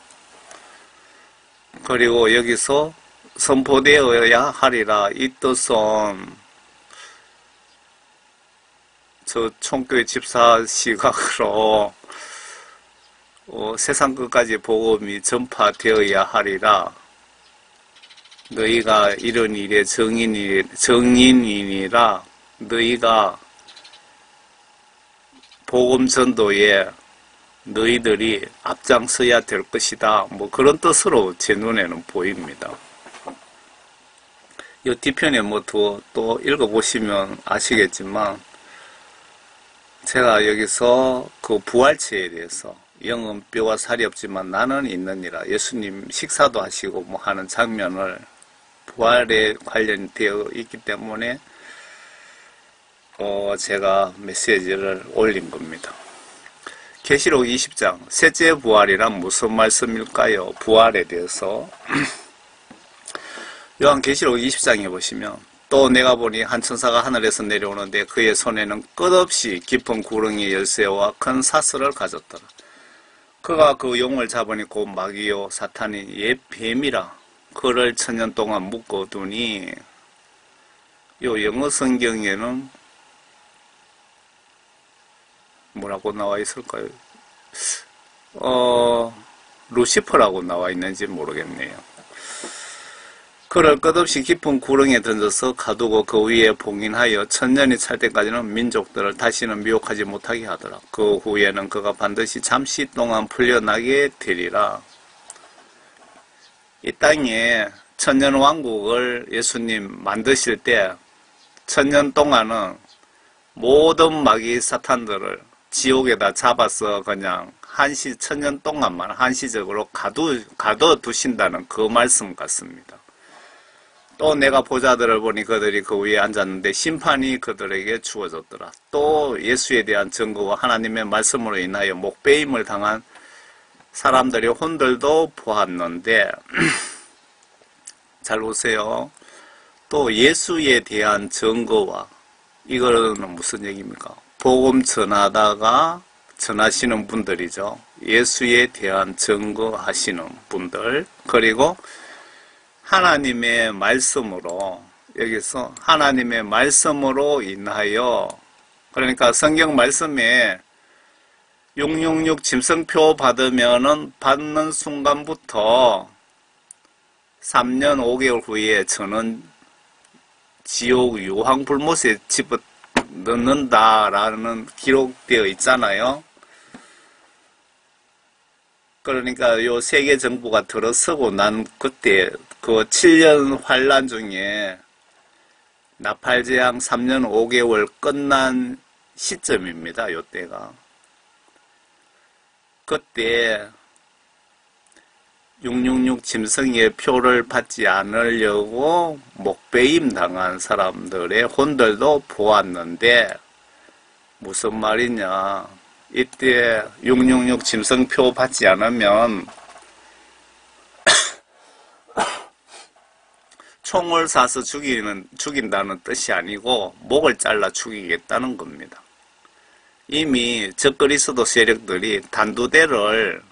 그리고 여기서 선포되어야 하리라. 이 뜻은 저 총교회 집사 시각으로 세상 끝까지 복음이 전파되어야 하리라. 너희가 이런 일의 증인이니라. 너희가 복음 전도에 너희들이 앞장서야 될 것이다. 뭐 그런 뜻으로 제 눈에는 보입니다. 이 뒤편에 뭐 또 읽어보시면 아시겠지만 제가 여기서 그 부활체에 대해서 영은 뼈와 살이 없지만 나는 있느니라. 예수님 식사도 하시고 뭐 하는 장면을 부활에 관련되어 있기 때문에 제가 메시지를 올린 겁니다. 계시록 20장 셋째 부활이란 무슨 말씀일까요? 부활에 대해서 요한계시록 20장에 보시면 또 내가 보니 한 천사가 하늘에서 내려오는데 그의 손에는 끝없이 깊은 구렁이 열쇠와 큰 사슬을 가졌더라. 그가 그 용을 잡으니 곧 마귀요 사탄이 옛 뱀이라 그를 천년 동안 묶어두니 요 영어 성경에는 뭐라고 나와 있을까요? 루시퍼라고 나와 있는지 모르겠네요. 그를 끝없이 깊은 구렁에 던져서 가두고 그 위에 봉인하여 천년이 찰 때까지는 민족들을 다시는 미혹하지 못하게 하더라. 그 후에는 그가 반드시 잠시 동안 풀려나게 되리라. 이 땅에 천년왕국을 예수님 만드실 때 천년 동안은 모든 마귀 사탄들을 지옥에다 잡아서 그냥 천년 동안만 한시적으로 가둬두신다는 그 말씀 같습니다. 또 내가 보자들을 보니 그들이 그 위에 앉았는데 심판이 그들에게 주어졌더라. 또 예수에 대한 증거와 하나님의 말씀으로 인하여 목배임을 당한 사람들의 혼들도 보았는데 잘 보세요. 또 예수에 대한 증거와 이거는 무슨 얘기입니까? 복음 전하시는 분들이죠. 예수에 대한 증거하시는 분들, 그리고 하나님의 말씀으로, 여기서 하나님의 말씀으로 인하여, 그러니까 성경 말씀에 666 짐승표 받는 순간부터 3년 5개월 후에 저는 지옥 유황불못에 집어넣는다라는 기록되어 있잖아요. 그러니까 요 세계 정부가 들어서고 난 그때 그 7년 환란 중에 나팔재앙 3년 5개월 끝난 시점입니다. 요 때가. 그때 666 짐승의 표를 받지 않으려고 목배임 당한 사람들의 혼들도 보았는데 무슨 말이냐. 이때 666 짐승표 받지 않으면 총을 쏴서 죽인다는 뜻이 아니고 목을 잘라 죽이겠다는 겁니다. 이미 적그리스도 세력들이 단두대를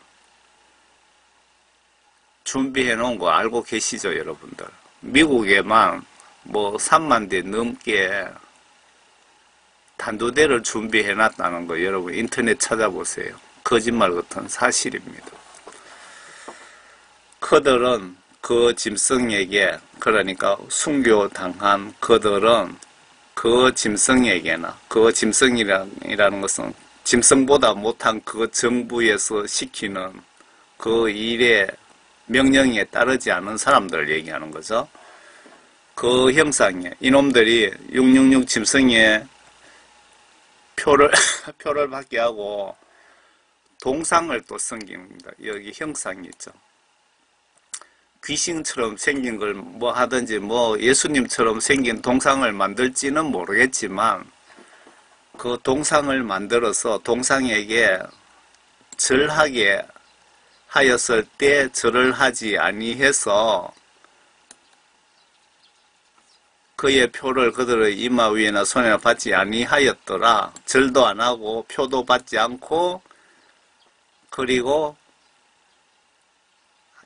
준비해 놓은 거 알고 계시죠, 여러분들? 미국에만 뭐 3만 대 넘게 단두대를 준비해 놨다는 거 여러분 인터넷 찾아보세요. 거짓말 같은 사실입니다. 그들은 그 짐승에게, 그러니까 순교당한 그들은 그 짐승에게나, 그 짐승이라는 것은 짐승보다 못한 그 정부에서 시키는 그 일의 명령에 따르지 않은 사람들을 얘기하는 거죠. 그 형상에 이놈들이 666 짐승의 표를 받게 하고 동상을 또 섬깁니다. 여기 형상이 있죠. 귀신처럼 생긴 걸 뭐 하든지 뭐 예수님처럼 생긴 동상을 만들지는 모르겠지만 그 동상을 만들어서 동상에게 절하게 하였을 때 절을 하지 아니해서 그의 표를 그들의 이마 위에나 손에나 받지 아니하였더라. 절도 안 하고 표도 받지 않고, 그리고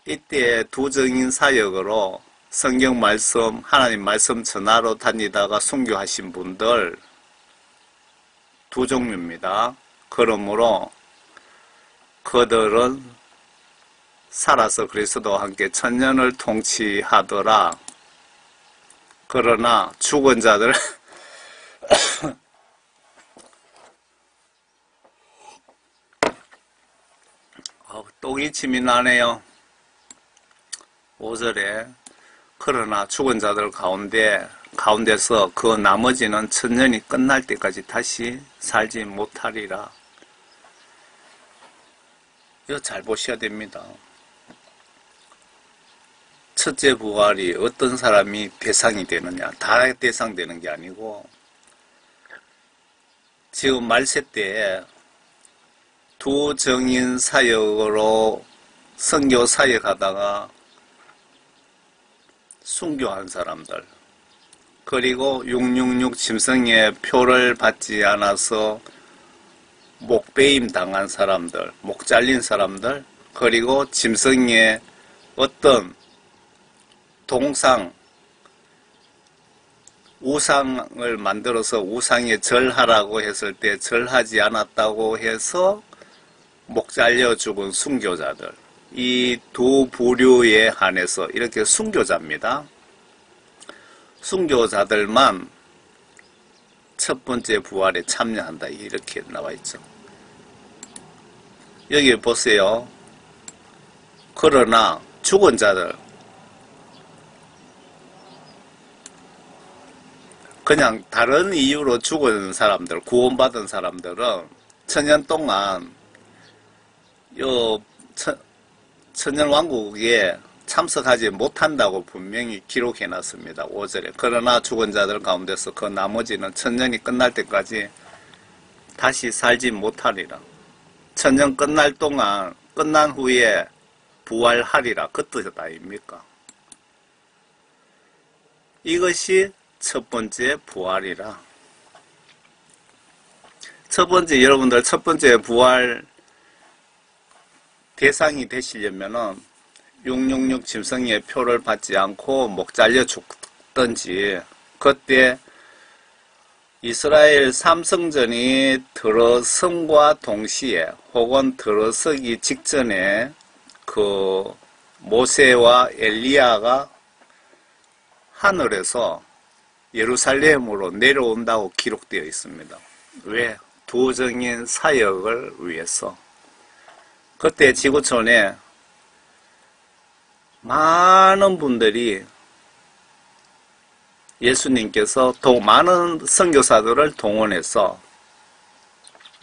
이때 두 증인 사역으로 성경 말씀, 하나님 말씀 전하러 다니다가 순교하신 분들 두 종류입니다. 그러므로 그들은 살아서 그리스도와 함께 천년을 통치하더라. 그러나 죽은 자들 또 기침이 나네요. 5절에 그러나 죽은 자들 가운데서 그 나머지는 천년이 끝날 때까지 다시 살지 못하리라. 이거 잘 보셔야 됩니다. 첫째 부활이 어떤 사람이 대상이 되느냐, 다 대상되는 게 아니고 지금 말세 때 두 정인 사역으로 선교 사역하다가 순교한 사람들, 그리고 666 짐승의 표를 받지 않아서 목배임 당한 사람들, 목 잘린 사람들, 그리고 짐승의 어떤 동상, 우상을 만들어서 우상에 절하라고 했을 때 절하지 않았다고 해서 목 잘려 죽은 순교자들, 이 두 부류에 한해서 이렇게 순교자입니다. 순교자들만 첫 번째 부활에 참여한다, 이렇게 나와 있죠. 여기 보세요. 그러나 죽은 자들, 그냥 다른 이유로 죽은 사람들, 구원받은 사람들은 천년 동안 요 천년왕국에 참석하지 못한다고 분명히 기록해 놨습니다. 5절에. 그러나 죽은 자들 가운데서 그 나머지는 천년이 끝날 때까지 다시 살지 못하리라. 천년 끝날 동안, 끝난 후에 부활하리라. 그 뜻 아닙니까? 이것이 첫 번째 부활이라. 첫 번째, 여러분들 첫 번째 부활 대상이 되시려면은 666 짐승의 표를 받지 않고 목 잘려 죽든지, 그때 이스라엘 삼성전이 들어섬과 동시에 혹은 들어서기 직전에 그 모세와 엘리야가 하늘에서 예루살렘으로 내려온다고 기록되어 있습니다. 왜? 도정인 사역을 위해서. 그때 지구촌에 많은 분들이 예수님께서 많은 선교사들을 동원해서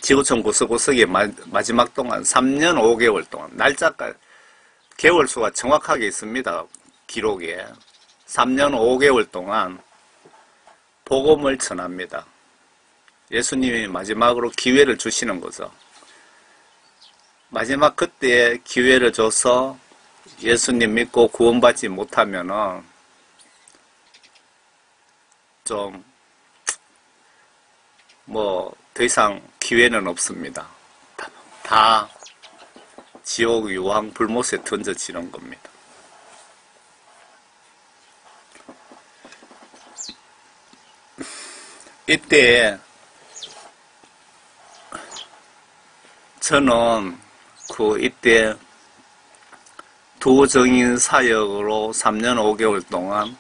지구촌 구석구석에 마지막 동안 3년 5개월 동안, 날짜까지 개월수가 정확하게 있습니다. 기록에. 3년 5개월 동안 복음을 전합니다. 예수님이 마지막으로 기회를 주시는 거죠. 마지막 그때 기회를 줘서 예수님 믿고 구원받지 못하면은 좀 더 이상 기회는 없습니다. 다 지옥 유황 불못에 던져지는 겁니다. 이때 저는 이때 도정인 사역으로 3년 5개월 동안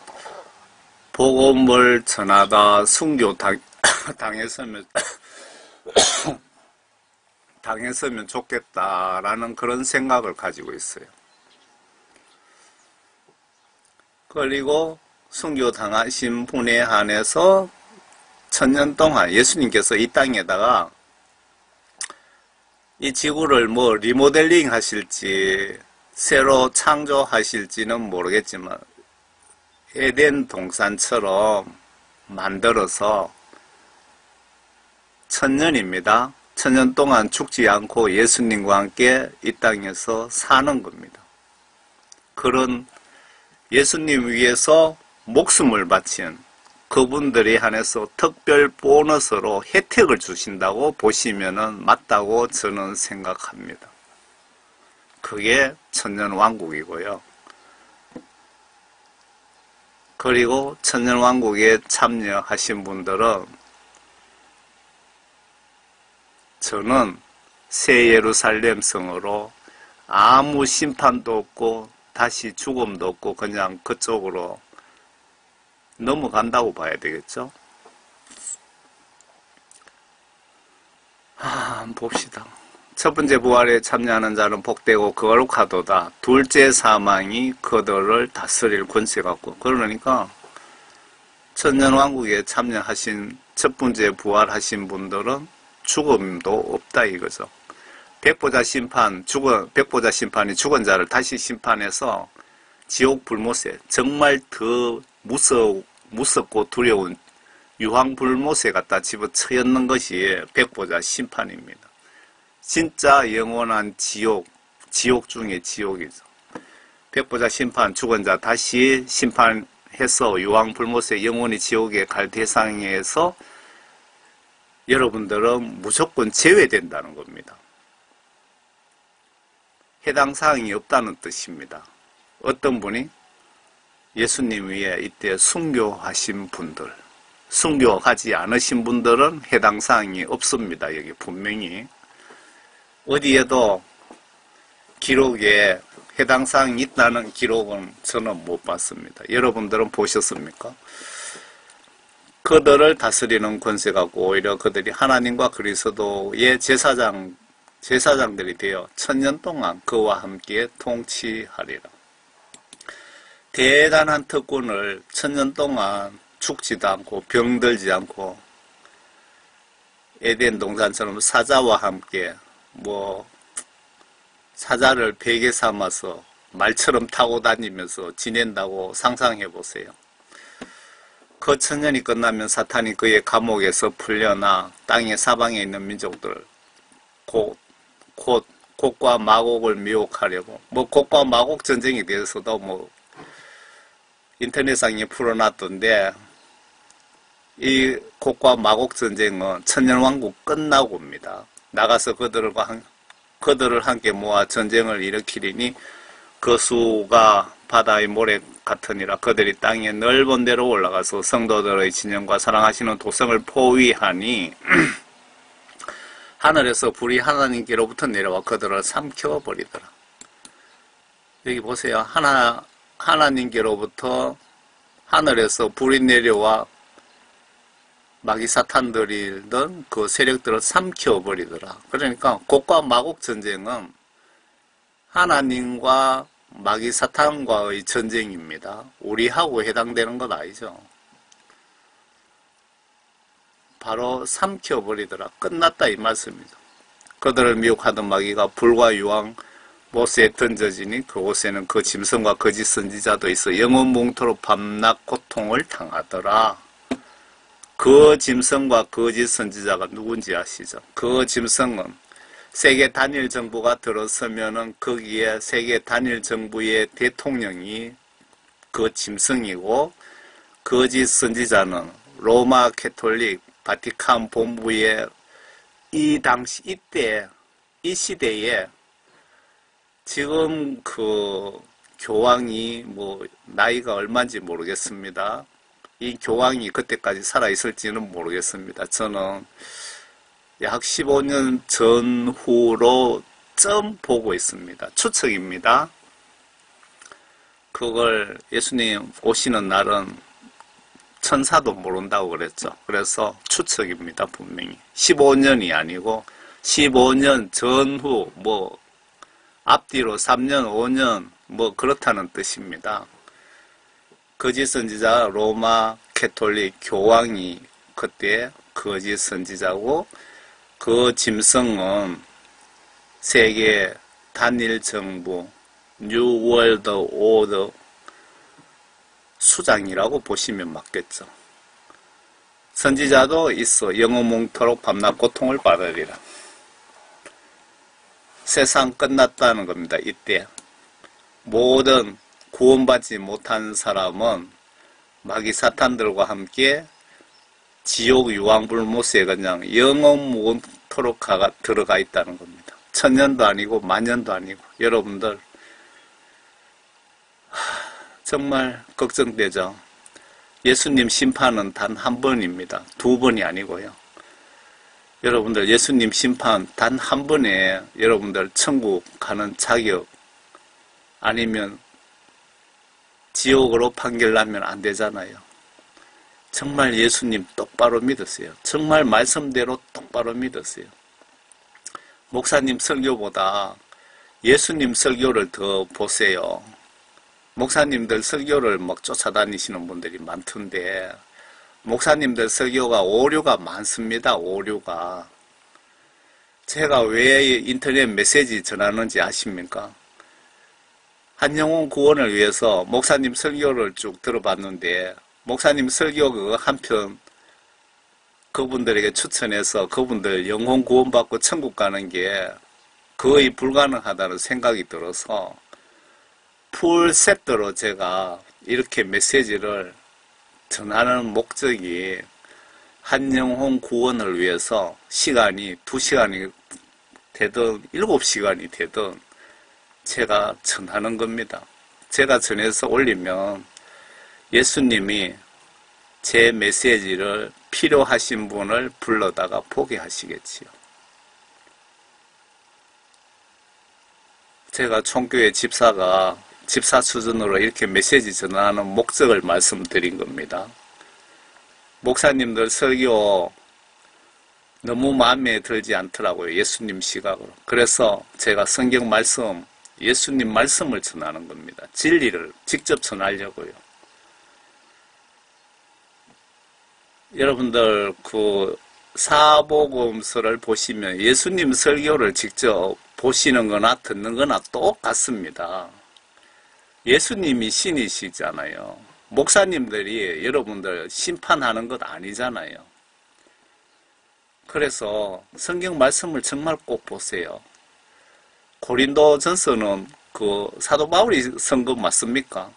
복음을 전하다 순교 당했으면 좋겠다라는 그런 생각을 가지고 있어요. 그리고 순교 당하신 분에 한해서 천년 동안 예수님께서 이 땅에다가 이 지구를 리모델링 하실지 새로 창조하실지는 모르겠지만 에덴 동산처럼 만들어서 천년입니다. 천년 동안 죽지 않고 예수님과 함께 이 땅에서 사는 겁니다. 그런 예수님 위해서 목숨을 바친 그분들이 한해서 특별 보너스로 혜택을 주신다고 보시면은 맞다고 저는 생각합니다. 그게 천년왕국이고요. 그리고 천년왕국에 참여하신 분들은 저는 새 예루살렘 성으로 아무 심판도 없고 다시 죽음도 없고 그냥 그쪽으로 넘어간다고 봐야 되겠죠? 한번 봅시다. 첫 번째 부활에 참여하는 자는 복되고 거룩하도다. 둘째 사망이 그들을 다스릴 권세가 없고. 그러니까 천년왕국에 참여하신 첫 번째 부활하신 분들은 죽음도 없다 이거죠. 백보자 심판이 죽은 자를 다시 심판해서 지옥 불못에 정말 더 무섭고 두려운 유황 불못에 갖다 집어쳐였는 것이 백보자 심판입니다. 진짜 영원한 지옥 중에 지옥이죠. 백보자 심판, 죽은 자 다시 심판해서 유황 불못에 영원히 지옥에 갈 대상에서 여러분들은 무조건 제외된다는 겁니다. 해당 사항이 없다는 뜻입니다. 어떤 분이? 예수님 위에 이때 순교하신 분들, 순교하지 않으신 분들은 해당 사항이 없습니다. 여기 분명히 어디에도 기록에 해당 사항이 있다는 기록은 저는 못 봤습니다. 여러분들은 보셨습니까? 그들을 다스리는 권세가 고 오히려 그들이 하나님과 그리스도의 제사장들이 되어 1000년 동안 그와 함께 통치하리라. 대단한 특권을 1000년 동안 죽지도 않고 병들지 않고 에덴 동산처럼 사자와 함께 사자를 베개 삼아서 말처럼 타고 다니면서 지낸다고 상상해 보세요. 그 1000년이 끝나면 사탄이 그의 감옥에서 풀려나 땅의 사방에 있는 민족들 곡과 마곡을 미혹하려고 곡과 마곡 전쟁에 대해서도 인터넷상에 풀어놨던데 이 곡과 마곡 전쟁은 천년왕국 끝나고 옵니다. 나가서 그들을 함께 모아 전쟁을 일으키리니 그 수가 바다의 모래 같으니라. 그들이 땅의 넓은 데로 올라가서 성도들의 진영과 사랑하시는 도성을 포위하니 하늘에서 불이 하나님께로부터 내려와 그들을 삼켜버리더라. 여기 보세요. 하나님께로부터 하늘에서 불이 내려와 마귀 사탄들이든 그 세력들을 삼켜버리더라. 그러니까 곡과 마곡 전쟁은 하나님과 마귀 사탄과의 전쟁입니다. 우리하고 해당되는 건 아니죠. 바로 삼켜버리더라. 끝났다 이 말씀이죠. 그들을 미혹하던 마귀가 불과 유황 못에 던져지니 그곳에는 그 짐승과 거짓 선지자도 있어 영원 뭉토록 밤낮 고통을 당하더라. 그 짐승과 거짓 선지자가 누군지 아시죠? 그 짐승은 세계 단일 정부가 들어서면은 거기에 세계 단일 정부의 대통령이 그 짐승이고 거짓 선지자는 로마 캐톨릭 바티칸 본부의 이 시대에 지금 그 교황이 나이가 얼마인지 모르겠습니다. 이 교황이 그때까지 살아있을지는 모르겠습니다. 저는 약 15년 전후로 점 보고 있습니다. 추측입니다. 그걸 예수님 오시는 날은 천사도 모른다고 그랬죠. 그래서 추측입니다. 분명히 15년이 아니고 15년 전후 앞뒤로 3년 5년 그렇다는 뜻입니다. 거짓 선지자 로마 캐톨릭 교황이 그때 거짓 선지자고 그 짐승은 세계 단일 정부 뉴 월드 오더 수장이라고 보시면 맞겠죠. 선지자도 있어 영원몽토록 밤낮 고통을 받으리라. 세상 끝났다는 겁니다. 이때 모든 구원받지 못한 사람은 마귀 사탄들과 함께 지옥 유황불못에 그냥 영원무토록 들어가 있다는 겁니다. 1000년도 아니고 10,000년도 아니고 여러분들 정말 걱정되죠. 예수님 심판은 단 한 번입니다. 2번이 아니고요. 여러분들 예수님 심판 단 한 번에 여러분들 천국 가는 자격 아니면 지옥으로 판결나면 안 되잖아요. 정말 예수님 똑바로 믿으세요. 정말 말씀대로 똑바로 믿으세요. 목사님 설교보다 예수님 설교를 더 보세요. 목사님들 설교를 쫓아다니시는 분들이 많던데 목사님들 설교가 오류가 많습니다. 오류가. 제가 왜 인터넷 메시지 전하는지 아십니까? 한영혼 구원을 위해서 목사님 설교를 쭉 들어봤는데 목사님 설교 그거 한편 그분들에게 추천해서 그분들 영혼 구원받고 천국 가는 게 거의 불가능하다는 생각이 들어서 풀 세트로 제가 이렇게 메시지를 전하는 목적이 한영혼 구원을 위해서 시간이 2시간이 되든 7시간이 되든 제가 전하는 겁니다. 제가 전해서 올리면 예수님이 제 메시지를 필요하신 분을 불러다가 보게 하시겠지요. 제가 총교회 집사 수준으로 이렇게 메시지 전하는 목적을 말씀드린 겁니다. 목사님들 설교 너무 마음에 들지 않더라고요. 예수님 시각으로. 그래서 제가 성경 말씀, 예수님 말씀을 전하는 겁니다. 진리를 직접 전하려고요. 여러분들 그 사복음서를 보시면 예수님 설교를 직접 보시는 거나 듣는 거나 똑같습니다. 예수님이 신이시잖아요. 목사님들이 여러분들 심판하는 것 아니잖아요. 그래서 성경 말씀을 정말 꼭 보세요. 고린도전서는 그 사도 바울이 쓴 거 맞습니까?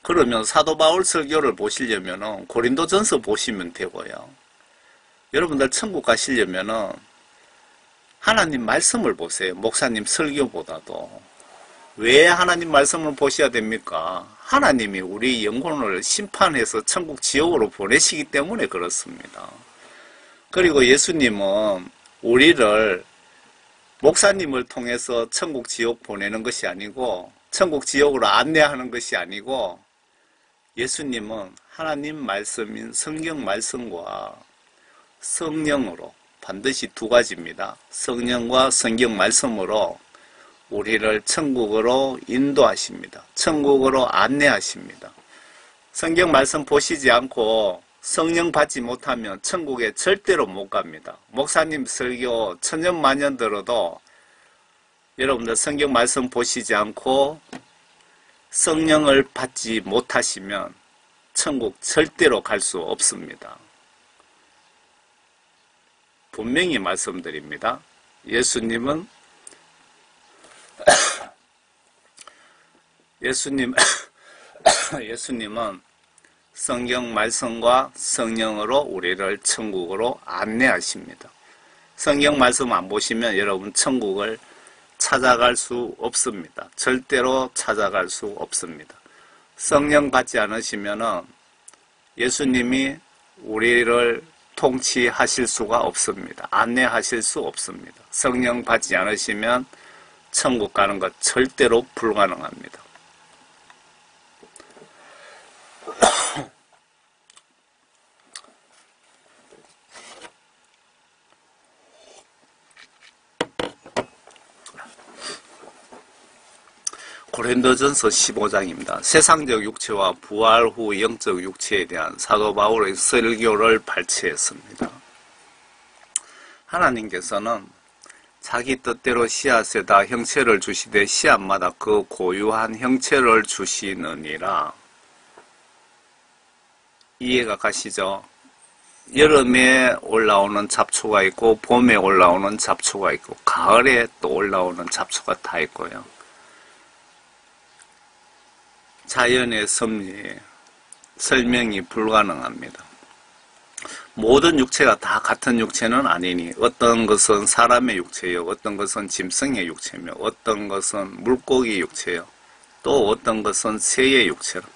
그러면 사도 바울 설교를 보시려면 고린도전서 보시면 되고요. 여러분들 천국 가시려면 하나님 말씀을 보세요. 목사님 설교보다도. 왜 하나님 말씀을 보셔야 됩니까? 하나님이 우리 영혼을 심판해서 천국 지옥으로 보내시기 때문에 그렇습니다. 그리고 예수님은 우리를 목사님을 통해서 천국 지옥 보내는 것이 아니고 천국 지옥으로 안내하는 것이 아니고 예수님은 하나님 말씀인 성경 말씀과 성령으로 반드시 두 가지입니다. 성령과 성경 말씀으로 우리를 천국으로 인도하십니다. 천국으로 안내하십니다. 성경 말씀 보시지 않고 성령 받지 못하면 천국에 절대로 못 갑니다. 목사님 설교 천년만년 들어도 여러분들 성경 말씀 보시지 않고 성령을 받지 못하시면 천국 절대로 갈 수 없습니다. 분명히 말씀드립니다. 예수님은 성경 말씀과 성령으로 우리를 천국으로 안내하십니다. 성경 말씀 안 보시면 여러분 천국을 찾아갈 수 없습니다. 절대로 찾아갈 수 없습니다. 성령 받지 않으시면 예수님이 우리를 통치하실 수가 없습니다. 안내하실 수 없습니다. 성령 받지 않으시면 천국 가는 것 절대로 불가능합니다. 고린도전서 15장입니다. 세상적 육체와 부활 후 영적 육체에 대한 사도 바울의 설교를 발췌했습니다. 하나님께서는 자기 뜻대로 씨앗에 다 형체를 주시되 씨앗마다 그 고유한 형체를 주시느니라. 이해가 가시죠? 여름에 올라오는 잡초가 있고 봄에 올라오는 잡초가 있고 가을에 또 올라오는 잡초가 다 있고요. 자연의 섭리에 설명이 불가능합니다. 모든 육체가 다 같은 육체는 아니니 어떤 것은 사람의 육체요, 어떤 것은 짐승의 육체며 어떤 것은 물고기 육체요, 또 어떤 것은 새의 육체라.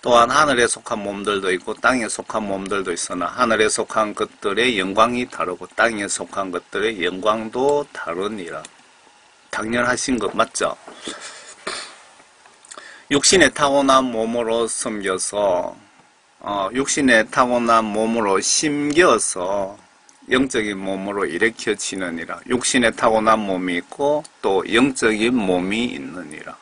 또한 하늘에 속한 몸들도 있고 땅에 속한 몸들도 있으나 하늘에 속한 것들의 영광이 다르고 땅에 속한 것들의 영광도 다르니라. 당연하신 것 맞죠? 육신의 타고난 몸으로 섬겨서 육신의 타고난 몸으로 심겨서 영적인 몸으로 일으켜지느니라. 육신의 타고난 몸이 있고 또 영적인 몸이 있느니라.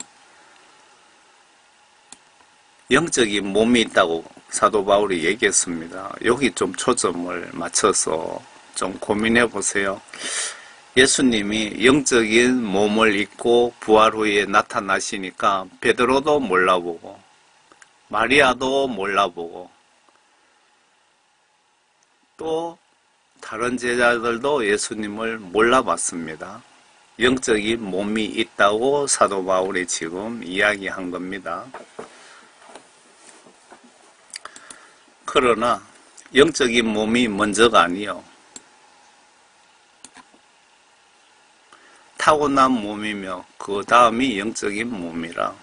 영적인 몸이 있다고 사도 바울이 얘기했습니다. 여기 좀 초점을 맞춰서 좀 고민해 보세요. 예수님이 영적인 몸을 입고 부활 후에 나타나시니까 베드로도 몰라보고 마리아도 몰라보고 또 다른 제자들도 예수님을 몰라봤습니다. 영적인 몸이 있다고 사도 바울이 지금 이야기한 겁니다. 그러나 영적인 몸이 먼저가 아니요. 타고난 몸이며 그 다음이 영적인 몸이라.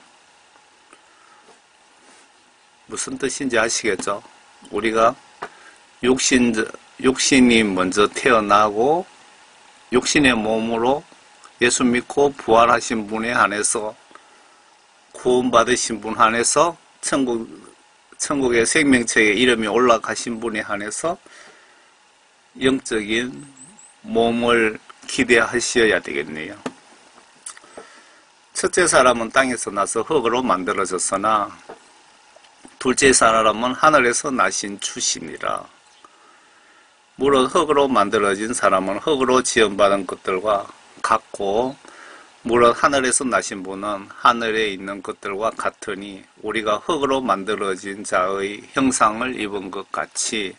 무슨 뜻인지 아시겠죠? 우리가 육신이 먼저 태어나고 육신의 몸으로 예수 믿고 부활하신 분에 한해서 구원받으신 분 한해서 천국의 생명체에 이름이 올라가신 분에 한해서 영적인 몸을 기대하셔야 되겠네요. 첫째 사람은 땅에서 나서 흙으로 만들어졌으나 둘째 사람은 하늘에서 나신 주시니라. 물론 흙으로 만들어진 사람은 흙으로 지음받은 것들과 같고 물론 하늘에서 나신 분은 하늘에 있는 것들과 같으니 우리가 흙으로 만들어진 자의 형상을 입은 것 같이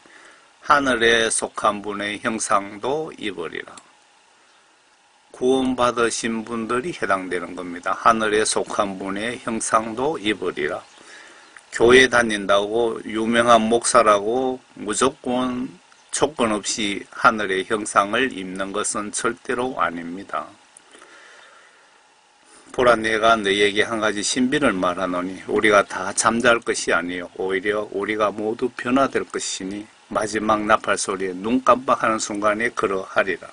하늘에 속한 분의 형상도 입으리라. 구원받으신 분들이 해당되는 겁니다. 하늘에 속한 분의 형상도 입으리라. 교회 다닌다고 유명한 목사라고 무조건 조건 없이 하늘의 형상을 입는 것은 절대로 아닙니다. 보라, 내가 너희에게 한 가지 신비를 말하노니 우리가 다 잠잘 것이 아니요 오히려 우리가 모두 변화될 것이니 마지막 나팔 소리에 눈 깜빡하는 순간에 그러하리라.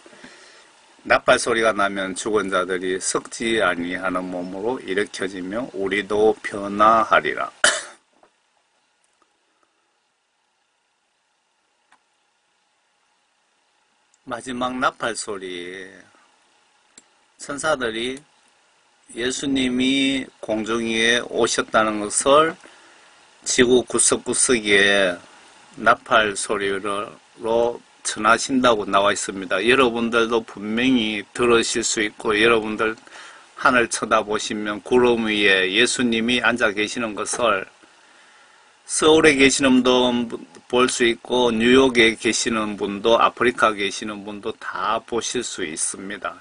나팔 소리가 나면 죽은 자들이 썩지 아니하는 몸으로 일으켜지며 우리도 변화하리라. 마지막 나팔 소리, 천사들이 예수님이 공중 위에 오셨다는 것을 지구 구석구석에 나팔 소리로 전하신다고 나와 있습니다. 여러분들도 분명히 들으실 수 있고 여러분들 하늘 쳐다보시면 구름 위에 예수님이 앉아 계시는 것을 서울에 계시는 분도 볼 수 있고 뉴욕에 계시는 분도 아프리카에 계시는 분도 다 보실 수 있습니다.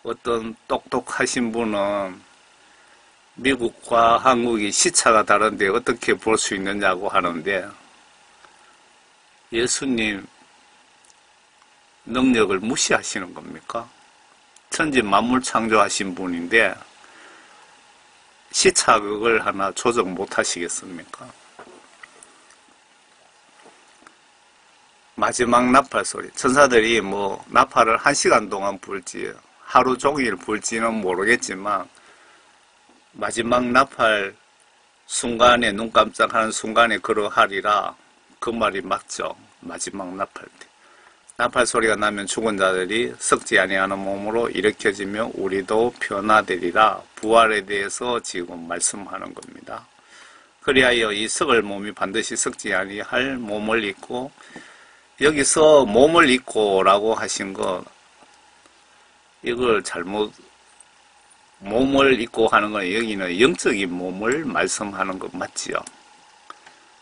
어떤 똑똑하신 분은 미국과 한국이 시차가 다른데 어떻게 볼 수 있느냐고 하는데 예수님 능력을 무시하시는 겁니까? 천지 만물 창조하신 분인데 시차극을 하나 조정 못 하시겠습니까? 마지막 나팔 소리. 천사들이 뭐 나팔을 1시간 동안 불지 하루 종일 불지는 모르겠지만 마지막 나팔 순간에 눈 깜짝하는 순간에 그러하리라. 그 말이 맞죠. 마지막 나팔 때. 나팔 소리가 나면 죽은 자들이 썩지 아니하는 몸으로 일으켜지며 우리도 변화되리라. 부활에 대해서 지금 말씀하는 겁니다. 그리하여 이 썩을 몸이 반드시 썩지 아니할 몸을 입고, 여기서 몸을 입고 라고 하신 거 이걸 잘못, 몸을 입고 하는 건 여기는 영적인 몸을 말씀하는 거 맞지요?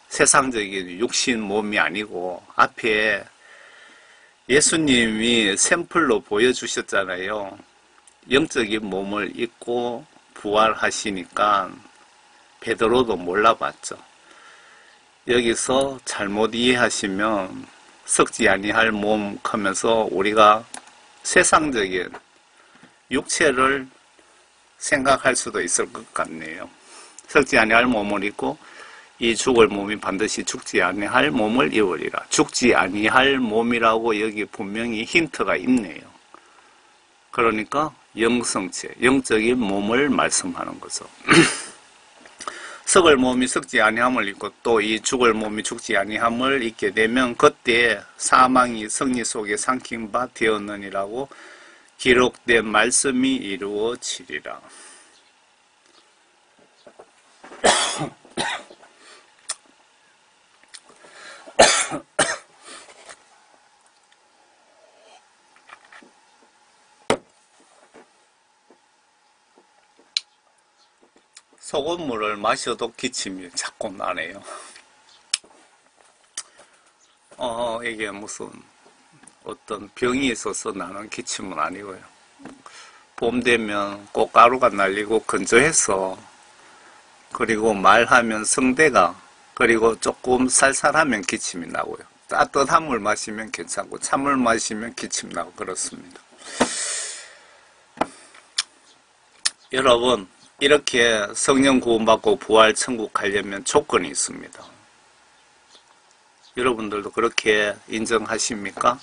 세상적인 육신 몸이 아니고 앞에 예수님이 샘플로 보여주셨잖아요. 영적인 몸을 입고 부활하시니까 베드로도 몰라봤죠. 여기서 잘못 이해하시면 썩지 아니할 몸 하면서 우리가 세상적인 육체를 생각할 수도 있을 것 같네요. 썩지 아니할 몸을 입고 이 죽을 몸이 반드시 죽지 아니할 몸을 입으리라. 죽지 아니할 몸이라고 여기 분명히 힌트가 있네요. 그러니까 영성체, 영적인 몸을 말씀하는 거죠. 썩을 몸이 썩지 아니함을 입고 또 이 죽을 몸이 죽지 아니함을 입게 되면 그때 사망이 승리 속에 삼킨 바 되었느니라고 기록된 말씀이 이루어지리라. 소금물을 마셔도 기침이 자꾸 나네요. 이게 무슨 어떤 병이 있어서 나는 기침은 아니고요. 봄 되면 꽃가루가 날리고 건조해서, 그리고 말하면 성대가, 그리고 조금 살살하면 기침이 나고요. 따뜻한 물 마시면 괜찮고 찬물 마시면 기침 나고 그렇습니다. 여러분, 이렇게 성령 구원받고 부활 천국 가려면 조건이 있습니다. 여러분들도 그렇게 인정하십니까?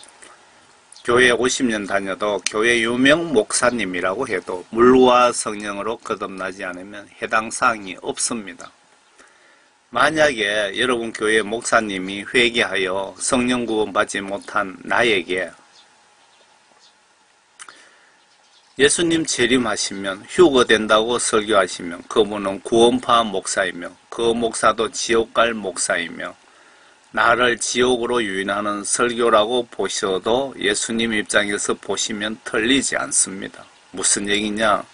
교회 50년 다녀도 교회 유명 목사님이라고 해도 물과 성령으로 거듭나지 않으면 해당 사항이 없습니다. 만약에 여러분 교회 목사님이 회개하여 성령 구원받지 못한 나에게 예수님 재림하시면 휴거된다고 설교하시면 그분은 구원파 목사이며 그 목사도 지옥 갈 목사이며 나를 지옥으로 유인하는 설교라고 보셔도 예수님 입장에서 보시면 틀리지 않습니다. 무슨 얘기냐?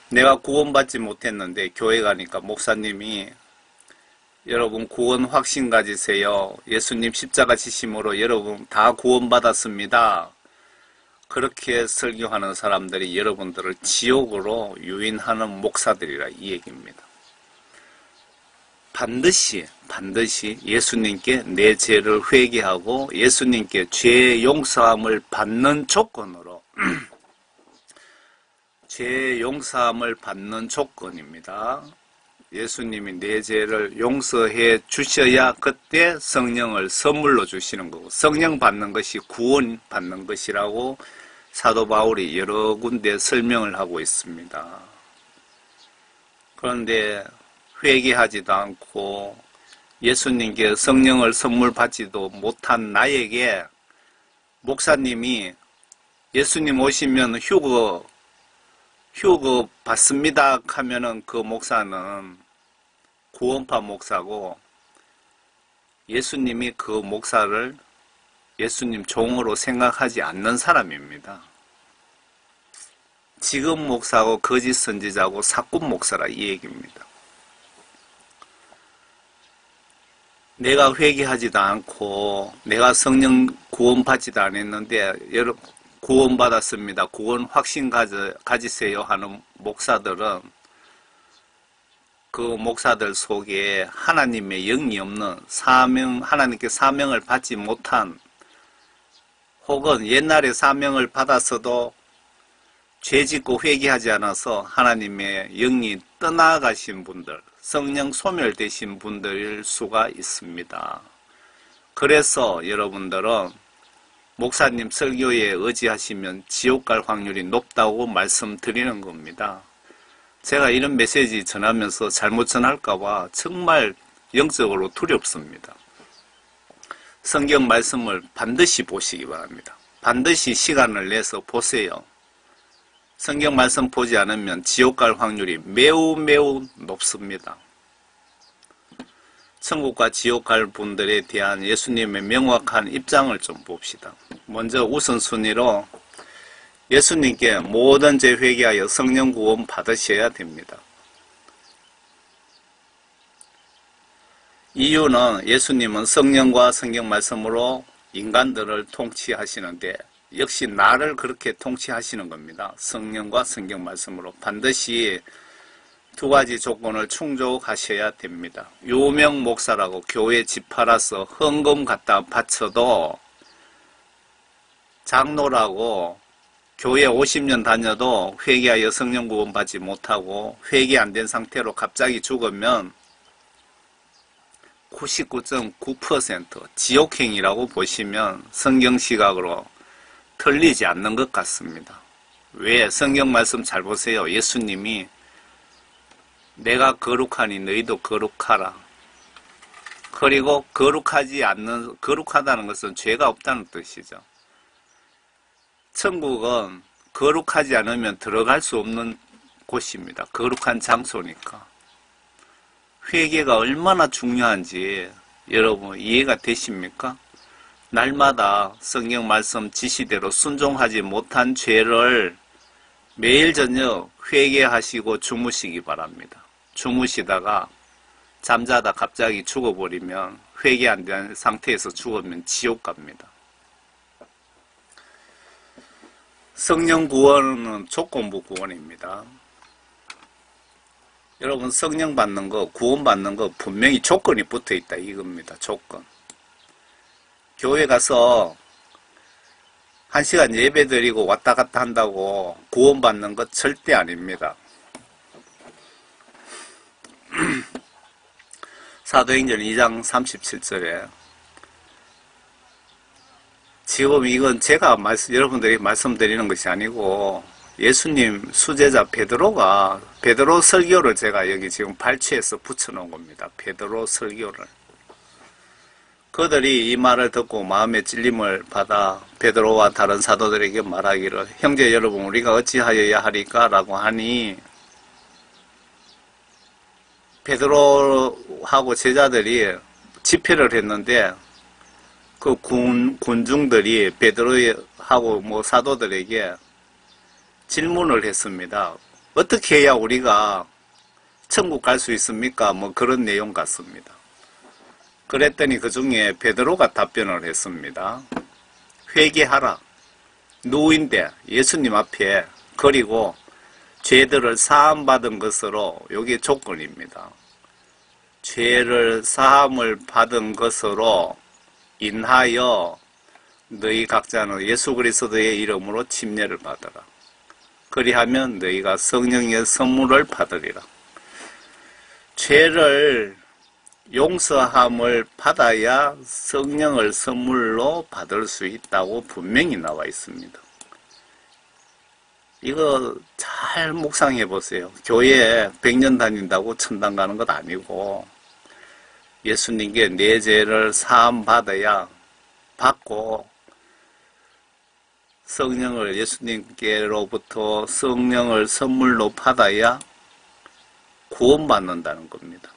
내가 구원받지 못했는데 교회 가니까 목사님이 여러분 구원 확신 가지세요. 예수님 십자가 지심으로 여러분 다 구원받았습니다. 그렇게 설교하는 사람들이 여러분들을 지옥으로 유인하는 목사들이라 이 얘기입니다. 반드시 예수님께 내 죄를 회개하고 예수님께 죄 용서함을 받는 조건으로 죄 용서함을 받는 조건입니다. 예수님이 내 죄를 용서해 주셔야 그때 성령을 선물로 주시는 거고 성령 받는 것이 구원 받는 것이라고 사도 바울이 여러 군데 설명을 하고 있습니다. 그런데 회개하지도 않고 예수님께 성령을 선물 받지도 못한 나에게 목사님이 예수님 오시면 휴거 받습니다 하면은 그 목사는 구원파 목사고 예수님이 그 목사를 예수님 종으로 생각하지 않는 사람입니다. 지금 목사고 거짓 선지자고 사꾼 목사라 이 얘기입니다. 내가 회개하지도 않고 내가 성령 구원받지도 않았는데 여러분 구원받았습니다. 구원 확신 가지세요 하는 목사들은 그 목사들 속에 하나님의 영이 없는 하나님께 사명을 받지 못한 혹은 옛날에 사명을 받았어도 죄짓고 회개하지 않아서 하나님의 영이 떠나가신 분들, 성령 소멸되신 분들일 수가 있습니다. 그래서 여러분들은 목사님 설교에 의지하시면 지옥 갈 확률이 높다고 말씀드리는 겁니다. 제가 이런 메시지 전하면서 잘못 전할까봐 정말 영적으로 두렵습니다. 성경 말씀을 반드시 보시기 바랍니다. 반드시 시간을 내서 보세요. 성경 말씀 보지 않으면 지옥 갈 확률이 매우 높습니다. 천국과 지옥 갈 분들에 대한 예수님의 명확한 입장을 좀 봅시다. 먼저 우선순위로 예수님께 모든 죄 회개하여 성령 구원 받으셔야 됩니다. 이유는 예수님은 성령과 성경 말씀으로 인간들을 통치하시는데 역시 나를 그렇게 통치하시는 겁니다. 성령과 성경 말씀으로 반드시 두 가지 조건을 충족하셔야 됩니다. 유명 목사라고 교회 집 팔아서 헌금 갖다 바쳐도 장로라고 교회 50년 다녀도 회개하여 성령 구원 받지 못하고 회개 안 된 상태로 갑자기 죽으면 99.9% 지옥행이라고 보시면 성경 시각으로 틀리지 않는 것 같습니다. 왜? 성경 말씀 잘 보세요. 예수님이 내가 거룩하니 너희도 거룩하라. 그리고 거룩하다는 것은 죄가 없다는 뜻이죠. 천국은 거룩하지 않으면 들어갈 수 없는 곳입니다. 거룩한 장소니까. 회개가 얼마나 중요한지 여러분 이해가 되십니까? 날마다 성경 말씀 지시대로 순종하지 못한 죄를 매일 저녁 회개하시고 주무시기 바랍니다. 주무시다가 잠자다 갑자기 죽어버리면 회개 안 된 상태에서 죽으면 지옥 갑니다. 성령 구원은 조건부 구원입니다. 여러분 성령 받는 거, 구원 받는 거 분명히 조건이 붙어 있다 이겁니다. 조건. 교회 가서 1시간 예배 드리고 왔다 갔다 한다고 구원 받는 것 절대 아닙니다. 사도행전 2장 37절에 지금 이건 제가 여러분들이 말씀드리는 것이 아니고 예수님 수제자 베드로 설교를 제가 여기 지금 발췌해서 붙여놓은 겁니다. 베드로 설교를. 그들이 이 말을 듣고 마음의 찔림을 받아 베드로와 다른 사도들에게 말하기를 형제 여러분 우리가 어찌하여야 하리까? 라고 하니 베드로하고 제자들이 집회를 했는데 그 군중들이 베드로하고 사도들에게 질문을 했습니다. 어떻게 해야 우리가 천국 갈 수 있습니까? 그런 내용 같습니다. 그랬더니 그 중에 베드로가 답변을 했습니다. 회개하라. 누구인데 예수님 앞에 그리고 죄들을 사함받은 것으로 이게 조건입니다. 죄를 사함을 받은 것으로 인하여 너희 각자는 예수 그리스도의 이름으로 침례를 받으라. 그리하면 너희가 성령의 선물을 받으리라. 죄를 용서함을 받아야 성령을 선물로 받을 수 있다고 분명히 나와 있습니다. 이거 잘 묵상해 보세요. 교회에 100년 다닌다고 천당 가는 것 아니고 예수님께 내 죄를 사함 받아야 받고 성령을 예수님께로부터 성령을 선물로 받아야 구원받는다는 겁니다.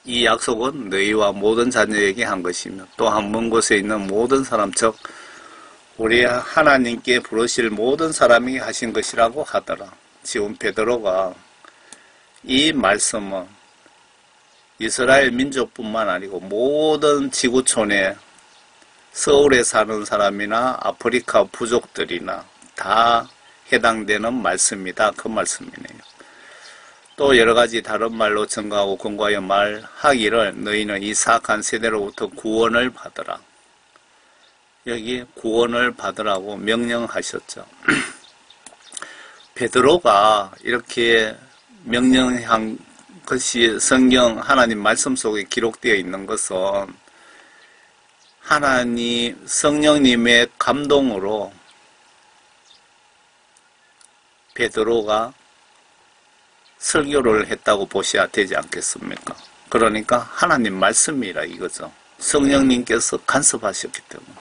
이 약속은 너희와 모든 자녀에게 한 것이며 또한 먼 곳에 있는 모든 사람 즉 우리 하나님께 부르실 모든 사람이 하신 것이라고 하더라. 지금 베드로가 이 말씀은 이스라엘 민족뿐만 아니고 모든 지구촌에 서울에 사는 사람이나 아프리카 부족들이나 다 해당되는 말씀이다. 그 말씀이네요. 또 여러가지 다른 말로 증거하고 권고하여 말하기를 너희는 이 사악한 세대로부터 구원을 받으라. 여기 구원을 받으라고 명령하셨죠. 베드로가 이렇게 명령한 것이 성경 하나님 말씀 속에 기록되어 있는 것은 하나님 성령님의 감동으로 베드로가 설교를 했다고 보셔야 되지 않겠습니까? 그러니까 하나님 말씀이라 이거죠. 성령님께서 간섭하셨기 때문에.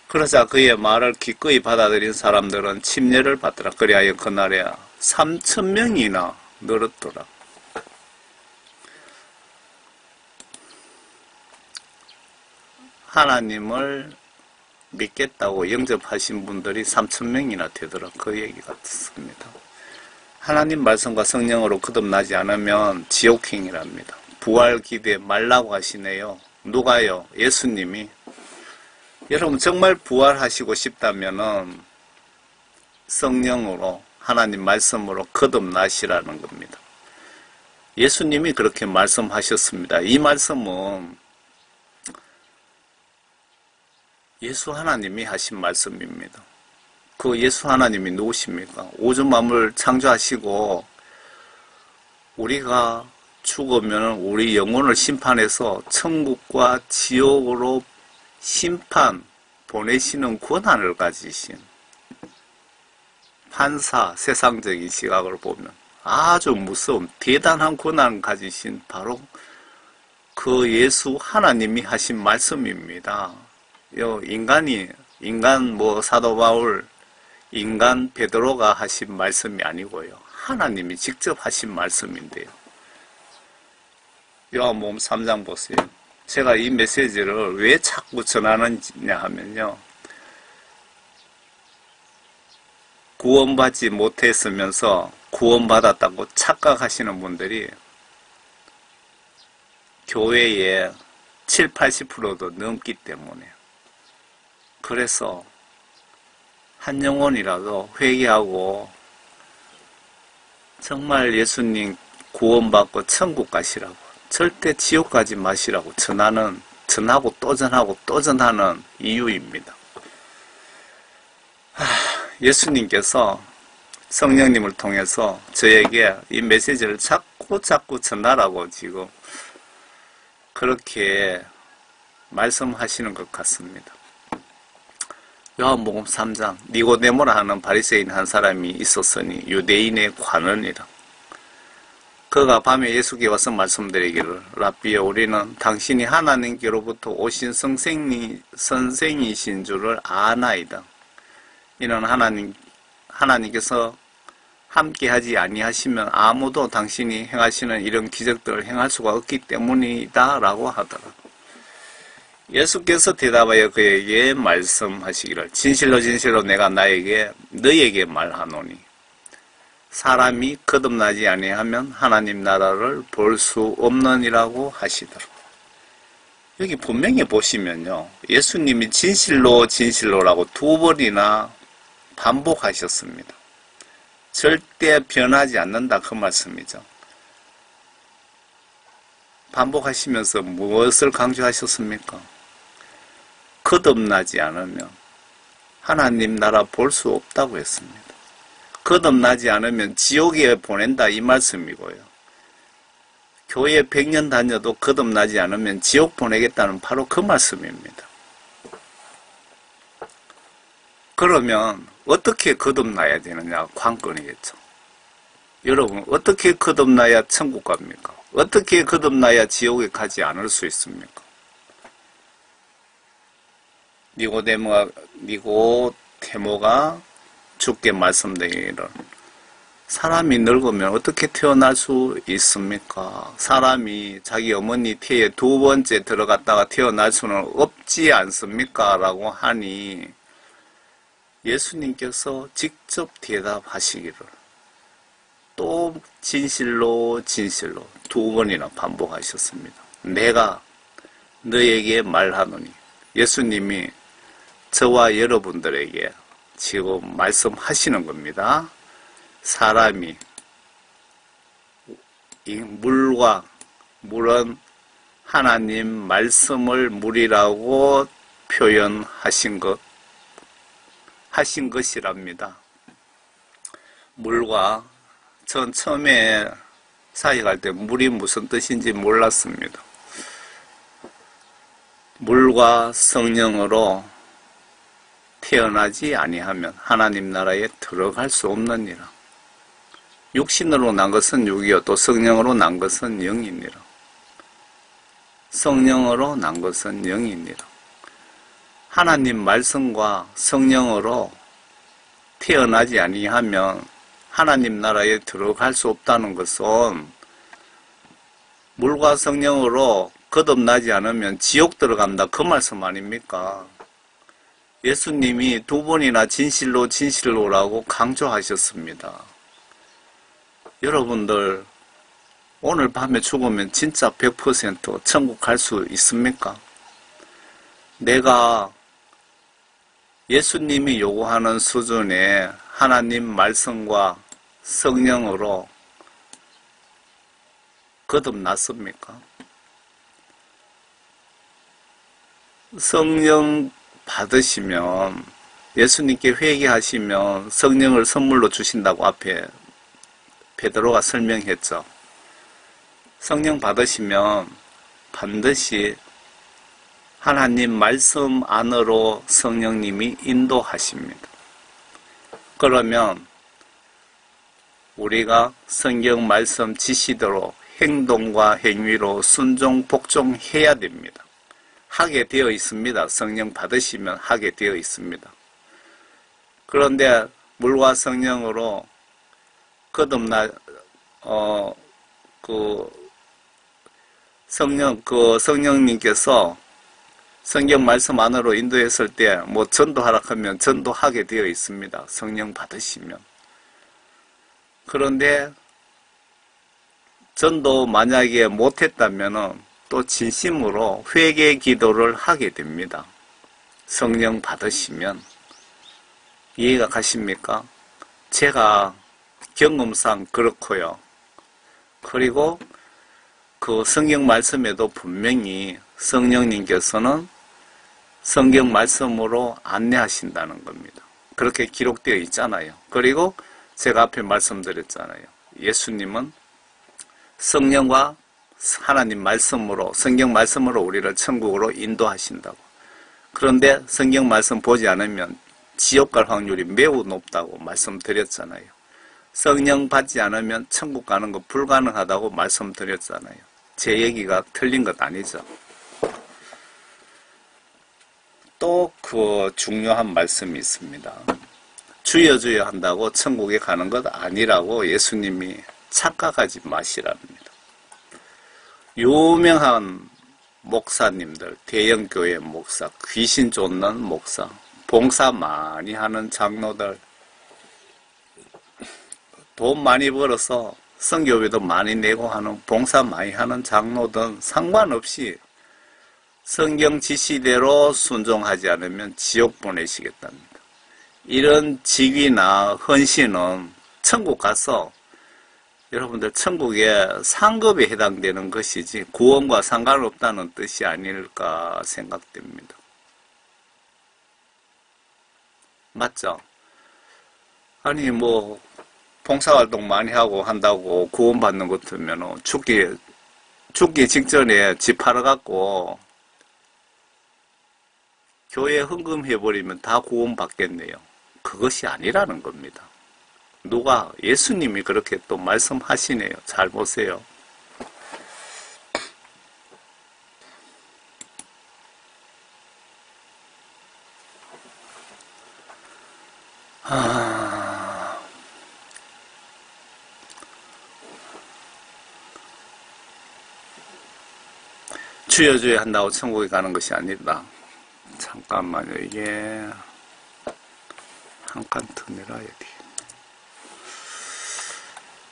그러자 그의 말을 기꺼이 받아들인 사람들은 침례를 받더라. 그리하여 그날에 3,000명이나 늘었더라. 하나님을 믿겠다고 영접하신 분들이 3,000명이나 되더라. 그 얘기 같습니다. 하나님 말씀과 성령으로 거듭나지 않으면 지옥행이랍니다. 부활 기대 말라고 하시네요. 누가요? 예수님이. 여러분 정말 부활하시고 싶다면은 성령으로 하나님 말씀으로 거듭나시라는 겁니다. 예수님이 그렇게 말씀하셨습니다. 이 말씀은 예수 하나님이 하신 말씀입니다. 그 예수 하나님이 누구십니까? 우주 만물 창조하시고 우리가 죽으면 우리 영혼을 심판해서 천국과 지옥으로 심판 보내시는 권한을 가지신 판사, 세상적인 시각으로 보면 아주 무서운 대단한 권한을 가지신 바로 그 예수 하나님이 하신 말씀입니다. 인간 사도 바울, 인간 베드로가 하신 말씀이 아니고요. 하나님이 직접 하신 말씀인데요. 요한복음 3장 보세요. 제가 이 메시지를 왜 자꾸 전하느냐 하면요. 구원받지 못했으면서 구원받았다고 착각하시는 분들이 교회의 7, 80%도 넘기 때문에 그래서 한 영혼이라도 회개하고 정말 예수님 구원받고 천국 가시라고 절대 지옥 가지 마시라고 전하고 또 전하고 또 전하는 이유입니다. 예수님께서 성령님을 통해서 저에게 이 메시지를 자꾸 전하라고 지금 그렇게 말씀하시는 것 같습니다. 요한복음 3장 니고데모라 하는 바리새인 한 사람이 있었으니 유대인의 관원이라. 그가 밤에 예수께 와서 말씀드리기를 라비여 우리는 당신이 하나님께로부터 오신 선생이신 줄을 아나이다. 이는 하나님께서 함께하지 아니하시면 아무도 당신이 행하시는 이런 기적들을 행할 수가 없기 때문이다 라고 하더라. 예수께서 대답하여 그에게 말씀하시기를 진실로 진실로 내가 너에게 말하노니 사람이 거듭나지 아니하면 하나님 나라를 볼 수 없느니라고 하시더라. 여기 분명히 보시면요. 예수님이 진실로 진실로라고 2번이나 반복하셨습니다. 절대 변하지 않는다 그 말씀이죠. 반복하시면서 무엇을 강조하셨습니까? 거듭나지 않으면 하나님 나라 볼 수 없다고 했습니다. 거듭나지 않으면 지옥에 보낸다 이 말씀이고요. 교회 100년 다녀도 거듭나지 않으면 지옥 보내겠다는 바로 그 말씀입니다. 그러면 어떻게 거듭나야 되느냐 관건이겠죠. 여러분 어떻게 거듭나야 천국 갑니까? 어떻게 거듭나야 지옥에 가지 않을 수 있습니까? 니고데모가 주께 말씀드리기를 사람이 늙으면 어떻게 태어날 수 있습니까? 사람이 자기 어머니 태에 2번째 들어갔다가 태어날 수는 없지 않습니까? 라고 하니 예수님께서 직접 대답하시기를 또 진실로 진실로 2번이나 반복하셨습니다. 내가 너에게 말하노니 예수님이 저와 여러분들에게 지금 말씀하시는 겁니다. 사람이 이 물은 하나님 말씀을 물이라고 표현하신 것이랍니다. 물과 전 처음에 사역할 때 물이 무슨 뜻인지 몰랐습니다. 물과 성령으로 태어나지 아니하면 하나님 나라에 들어갈 수 없느니라. 육신으로 난 것은 육이요 또 성령으로 난 것은 영이니라. 성령으로 난 것은 영이니라. 하나님 말씀과 성령으로 태어나지 아니하면 하나님 나라에 들어갈 수 없다는 것은 물과 성령으로 거듭나지 않으면 지옥 들어간다 그 말씀 아닙니까? 예수님이 2번이나 진실로 진실로라고 강조하셨습니다. 여러분들 오늘 밤에 죽으면 진짜 100% 천국 갈 수 있습니까? 내가 예수님이 요구하는 수준의 하나님 말씀과 성령으로 거듭났습니까? 성령 받으시면 예수님께 회개하시면 성령을 선물로 주신다고 앞에 베드로가 설명했죠. 성령 받으시면 반드시 하나님 말씀 안으로 성령님이 인도하십니다. 그러면 우리가 성경 말씀 지시대로 행동과 행위로 순종 복종해야 됩니다. 하게 되어 있습니다. 성령 받으시면 하게 되어 있습니다. 그런데 물과 성령으로 성령님께서 성경 말씀 안으로 인도했을 때 전도하라 하면 전도하게 되어 있습니다. 성령 받으시면. 그런데 전도 만약에 못했다면은 또 진심으로 회개 기도를 하게 됩니다. 성령 받으시면. 이해가 가십니까? 제가 경험상 그렇고요. 그리고 그 성경 말씀에도 분명히 성령님께서는 성경 말씀으로 안내하신다는 겁니다. 그렇게 기록되어 있잖아요. 그리고 제가 앞에 말씀드렸잖아요. 예수님은 성령과 하나님 말씀으로, 성경 말씀으로 우리를 천국으로 인도하신다고. 그런데 성경 말씀 보지 않으면 지옥 갈 확률이 매우 높다고 말씀드렸잖아요. 성령 받지 않으면 천국 가는 거 불가능하다고 말씀드렸잖아요. 제 얘기가 틀린 것 아니죠. 또 그 중요한 말씀이 있습니다. 주여 주여 한다고 천국에 가는 것 아니라고 예수님이 착각하지 마시랍니다. 유명한 목사님들, 대형교회 목사, 귀신 쫓는 목사, 봉사 많이 하는 장로들, 돈 많이 벌어서 선교비도 많이 내고 하는 봉사 많이 하는 장로든 상관없이 성경 지시대로 순종하지 않으면 지옥 보내시겠답니다. 이런 직위나 헌신은 천국 가서 여러분들 천국의 상급에 해당되는 것이지 구원과 상관없다는 뜻이 아닐까 생각됩니다. 맞죠? 아니 뭐 봉사활동 많이 하고 한다고 구원받는 것 같으면 죽기 직전에 집 팔아갖고 교회에 헌금해버리면 다 구원받겠네요. 그것이 아니라는 겁니다. 누가 예수님이 그렇게 또 말씀하시네요. 잘 보세요. 주여 주여 한다고 천국에 가는 것이 아니다. 잠깐만요. 이게 한 칸 더 내려야 돼.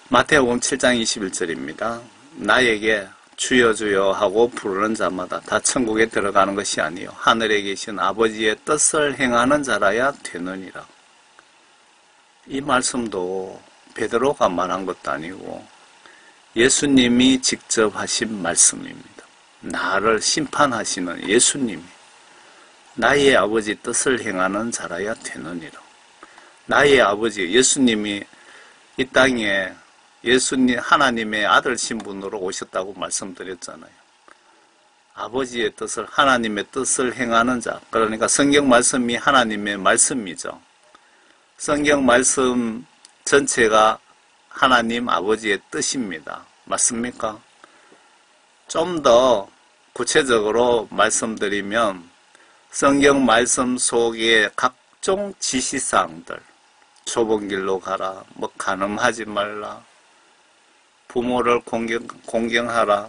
마태복음 7장 21절입니다. 나에게 주여 주여 하고 부르는 자마다 다 천국에 들어가는 것이 아니요 하늘에 계신 아버지의 뜻을 행하는 자라야 되느니라. 이 말씀도 베드로가 말한 것도 아니고 예수님이 직접 하신 말씀입니다. 나를 심판하시는 예수님이 나의 아버지 뜻을 행하는 자라야 되느니라. 나의 아버지 예수님이 이 땅에 예수님 하나님의 아들 신분으로 오셨다고 말씀드렸잖아요. 아버지의 뜻을 하나님의 뜻을 행하는 자, 그러니까 성경 말씀이 하나님의 말씀이죠. 성경 말씀 전체가 하나님 아버지의 뜻입니다. 맞습니까? 좀 더 구체적으로 말씀드리면 성경 말씀 속에 각종 지시사항들, 좁은 길로 가라, 뭐 간음하지 말라, 부모를 공경하라,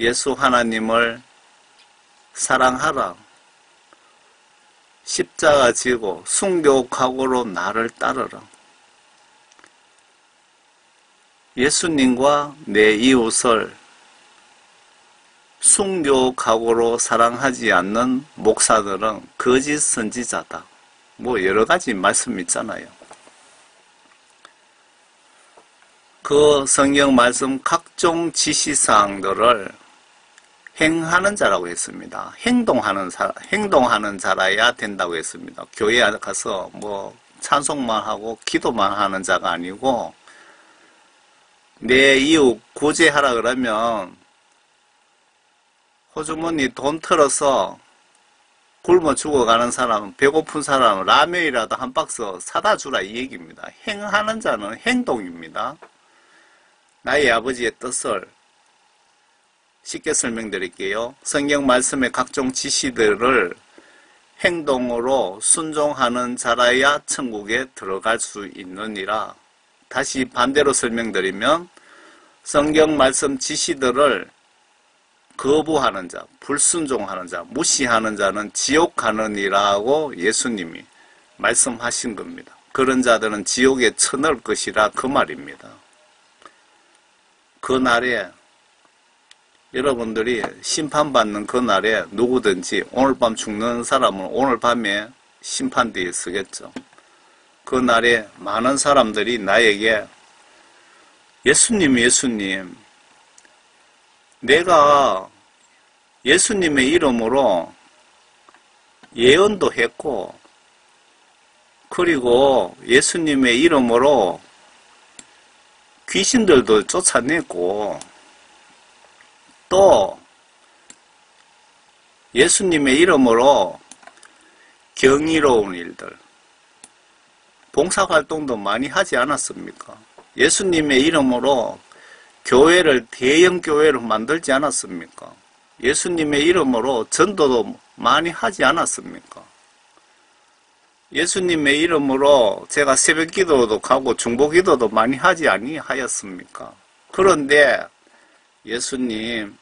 예수 하나님을 사랑하라, 십자가 지고 순교각오로 나를 따르라. 예수님과 내 이웃을 순교각오로 사랑하지 않는 목사들은 거짓 선지자다. 뭐 여러 가지 말씀 있잖아요. 그 성경 말씀 각종 지시사항들을 행하는 자라고 했습니다. 행동하는 자라야 된다고 했습니다. 교회에 가서 뭐 찬송만 하고 기도만 하는 자가 아니고 내 이웃 구제하라 그러면 호주머니 돈 털어서 굶어 죽어가는 사람, 배고픈 사람 라면이라도 한 박스 사다 주라 이 얘기입니다. 행하는 자는 행동입니다. 나의 아버지의 뜻을 쉽게 설명드릴게요. 성경 말씀의 각종 지시들을 행동으로 순종하는 자라야 천국에 들어갈 수 있느니라. 다시 반대로 설명드리면 성경 말씀 지시들을 거부하는 자, 불순종하는 자, 무시하는 자는 지옥 가느니라고 예수님이 말씀하신 겁니다. 그런 자들은 지옥에 쳐넣을 것이라 그 말입니다. 그 날에 여러분들이 심판받는 그 날에 누구든지 오늘 밤 죽는 사람은 오늘 밤에 심판대에 서겠죠. 그 날에 많은 사람들이 나에게 예수님 내가 예수님의 이름으로 예언도 했고 그리고 예수님의 이름으로 귀신들도 쫓아냈고 또 예수님의 이름으로 경이로운 일들, 봉사활동도 많이 하지 않았습니까? 예수님의 이름으로 교회를 대형 교회로 만들지 않았습니까? 예수님의 이름으로 전도도 많이 하지 않았습니까? 예수님의 이름으로 제가 새벽 기도도 가고 중보 기도도 많이 하지 아니하였습니까? 그런데 예수님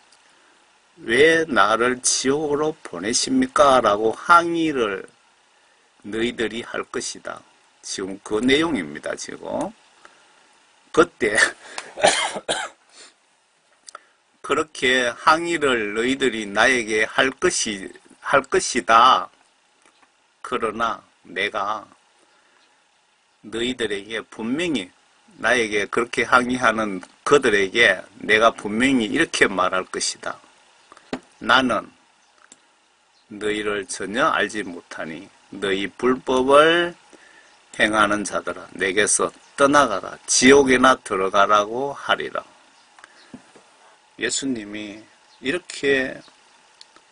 왜 나를 지옥으로 보내십니까? 라고 항의를 너희들이 할 것이다. 지금 그 내용입니다. 지금 그때 그렇게 항의를 너희들이 나에게 할 것이다. 그러나 내가 너희들에게 분명히 나에게 그렇게 항의하는 그들에게 내가 분명히 이렇게 말할 것이다. 나는 너희를 전혀 알지 못하니 너희 불법을 행하는 자들아 내게서 떠나가라. 지옥에나 들어가라고 하리라. 예수님이 이렇게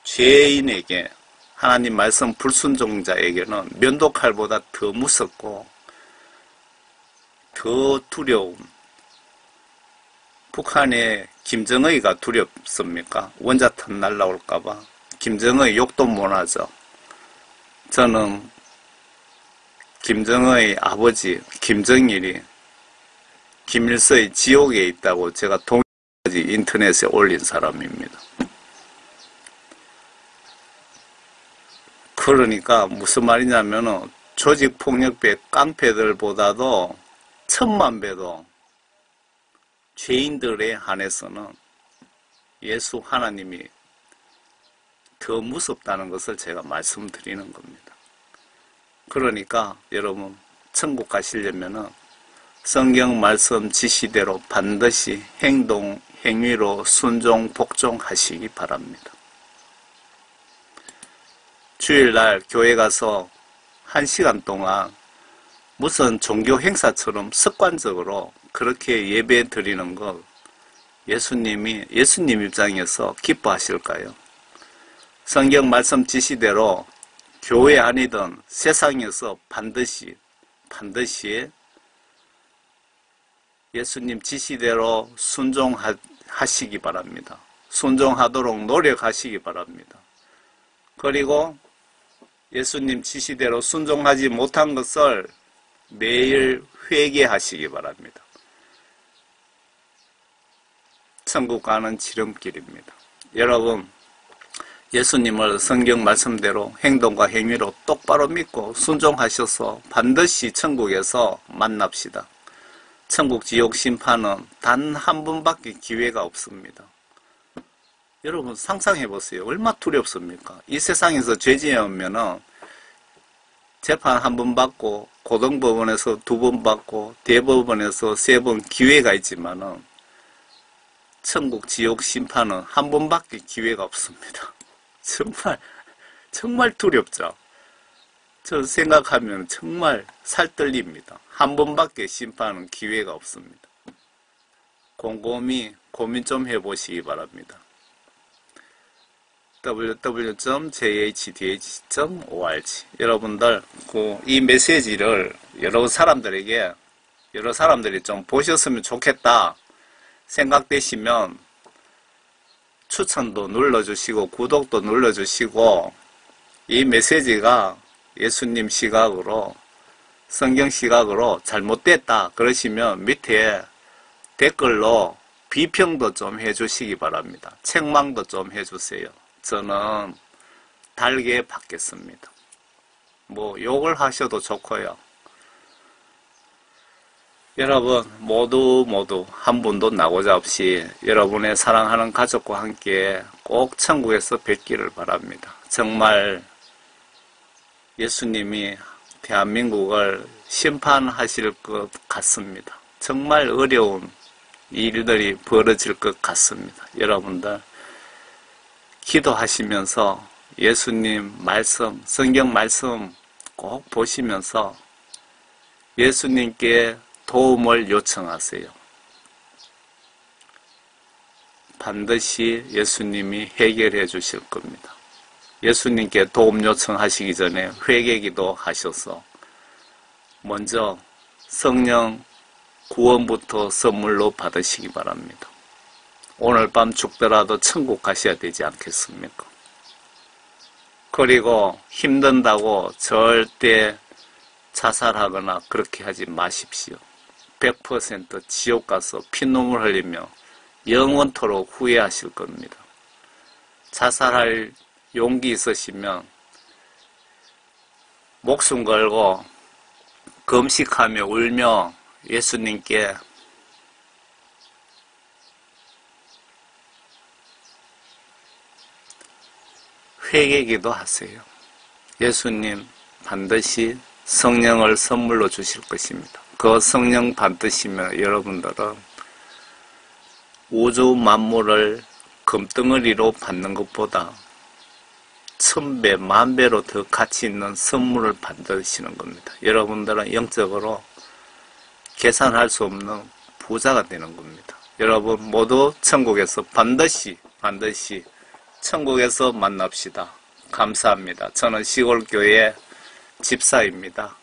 죄인에게 하나님 말씀 불순종자에게는 면도칼보다 더 무섭고 더 두려운 북한의 김정의가 두렵습니까? 원자탄 날라올까봐. 김정의 욕도 못하죠. 저는 김정의 아버지 김정일이 김일서의 지옥에 있다고 제가 동영상까지 인터넷에 올린 사람입니다. 그러니까 무슨 말이냐면은 조직폭력배 깡패들보다도 1000만 배도 죄인들에 한해서는 예수 하나님이 더 무섭다는 것을 제가 말씀드리는 겁니다. 그러니까 여러분 천국 가시려면은 성경 말씀 지시대로 반드시 행동, 행위로 순종, 복종하시기 바랍니다. 주일날 교회 가서 1시간 동안 무슨 종교 행사처럼 습관적으로 그렇게 예배 드리는 것 예수님 입장에서 기뻐하실까요? 성경 말씀 지시대로 교회 아니든 세상에서 반드시 예수님 지시대로 순종하시기 바랍니다. 순종하도록 노력하시기 바랍니다. 그리고 예수님 지시대로 순종하지 못한 것을 매일 회개하시기 바랍니다. 천국 가는 지름길입니다. 여러분, 예수님을 성경 말씀대로 행동과 행위로 똑바로 믿고 순종하셔서 반드시 천국에서 만납시다. 천국 지옥 심판은 단 한 번밖에 기회가 없습니다. 여러분 상상해 보세요. 얼마나 두렵습니까? 이 세상에서 죄 지으면은 재판 한 번 받고 고등법원에서 2번 받고 대법원에서 3번 기회가 있지만은 천국 지옥 심판은 한 번밖에 기회가 없습니다. 정말 두렵죠. 저 생각하면 정말 살떨립니다. 한 번밖에 심판은 기회가 없습니다. 곰곰이 고민 좀 해보시기 바랍니다. www.jhdh.org 여러분들 이 메시지를 여러 사람들이 좀 보셨으면 좋겠다 생각되시면 추천도 눌러주시고 구독도 눌러주시고 이 메시지가 예수님 시각으로 성경 시각으로 잘못됐다 그러시면 밑에 댓글로 비평도 좀 해주시기 바랍니다. 책망도 좀 해주세요. 저는 달게 받겠습니다. 뭐 욕을 하셔도 좋고요. 여러분 모두 한 분도 나고자 없이 여러분의 사랑하는 가족과 함께 꼭 천국에서 뵙기를 바랍니다. 정말 예수님이 대한민국을 심판하실 것 같습니다. 정말 어려운 일들이 벌어질 것 같습니다. 여러분들 기도하시면서 예수님 말씀, 성경 말씀 꼭 보시면서 예수님께 도움을 요청하세요. 반드시 예수님이 해결해 주실 겁니다. 예수님께 도움 요청하시기 전에 회개기도 하셔서 먼저 성령 구원부터 선물로 받으시기 바랍니다. 오늘 밤 죽더라도 천국 가셔야 되지 않겠습니까? 그리고 힘든다고 절대 자살하거나 그렇게 하지 마십시오. 100% 지옥 가서 피눈물 흘리며 영원토록 후회하실 겁니다. 자살할 용기 있으시면 목숨 걸고 금식하며 울며 예수님께 회개기도 하세요. 예수님 반드시 성령을 선물로 주실 것입니다. 그 성령 받으시면 여러분들은 우주 만물을 금덩어리로 받는 것보다 1000배, 10,000배로 더 가치 있는 선물을 받으시는 겁니다. 여러분들은 영적으로 계산할 수 없는 부자가 되는 겁니다. 여러분 모두 천국에서 반드시 천국에서 만납시다. 감사합니다. 저는 시골교회 집사입니다.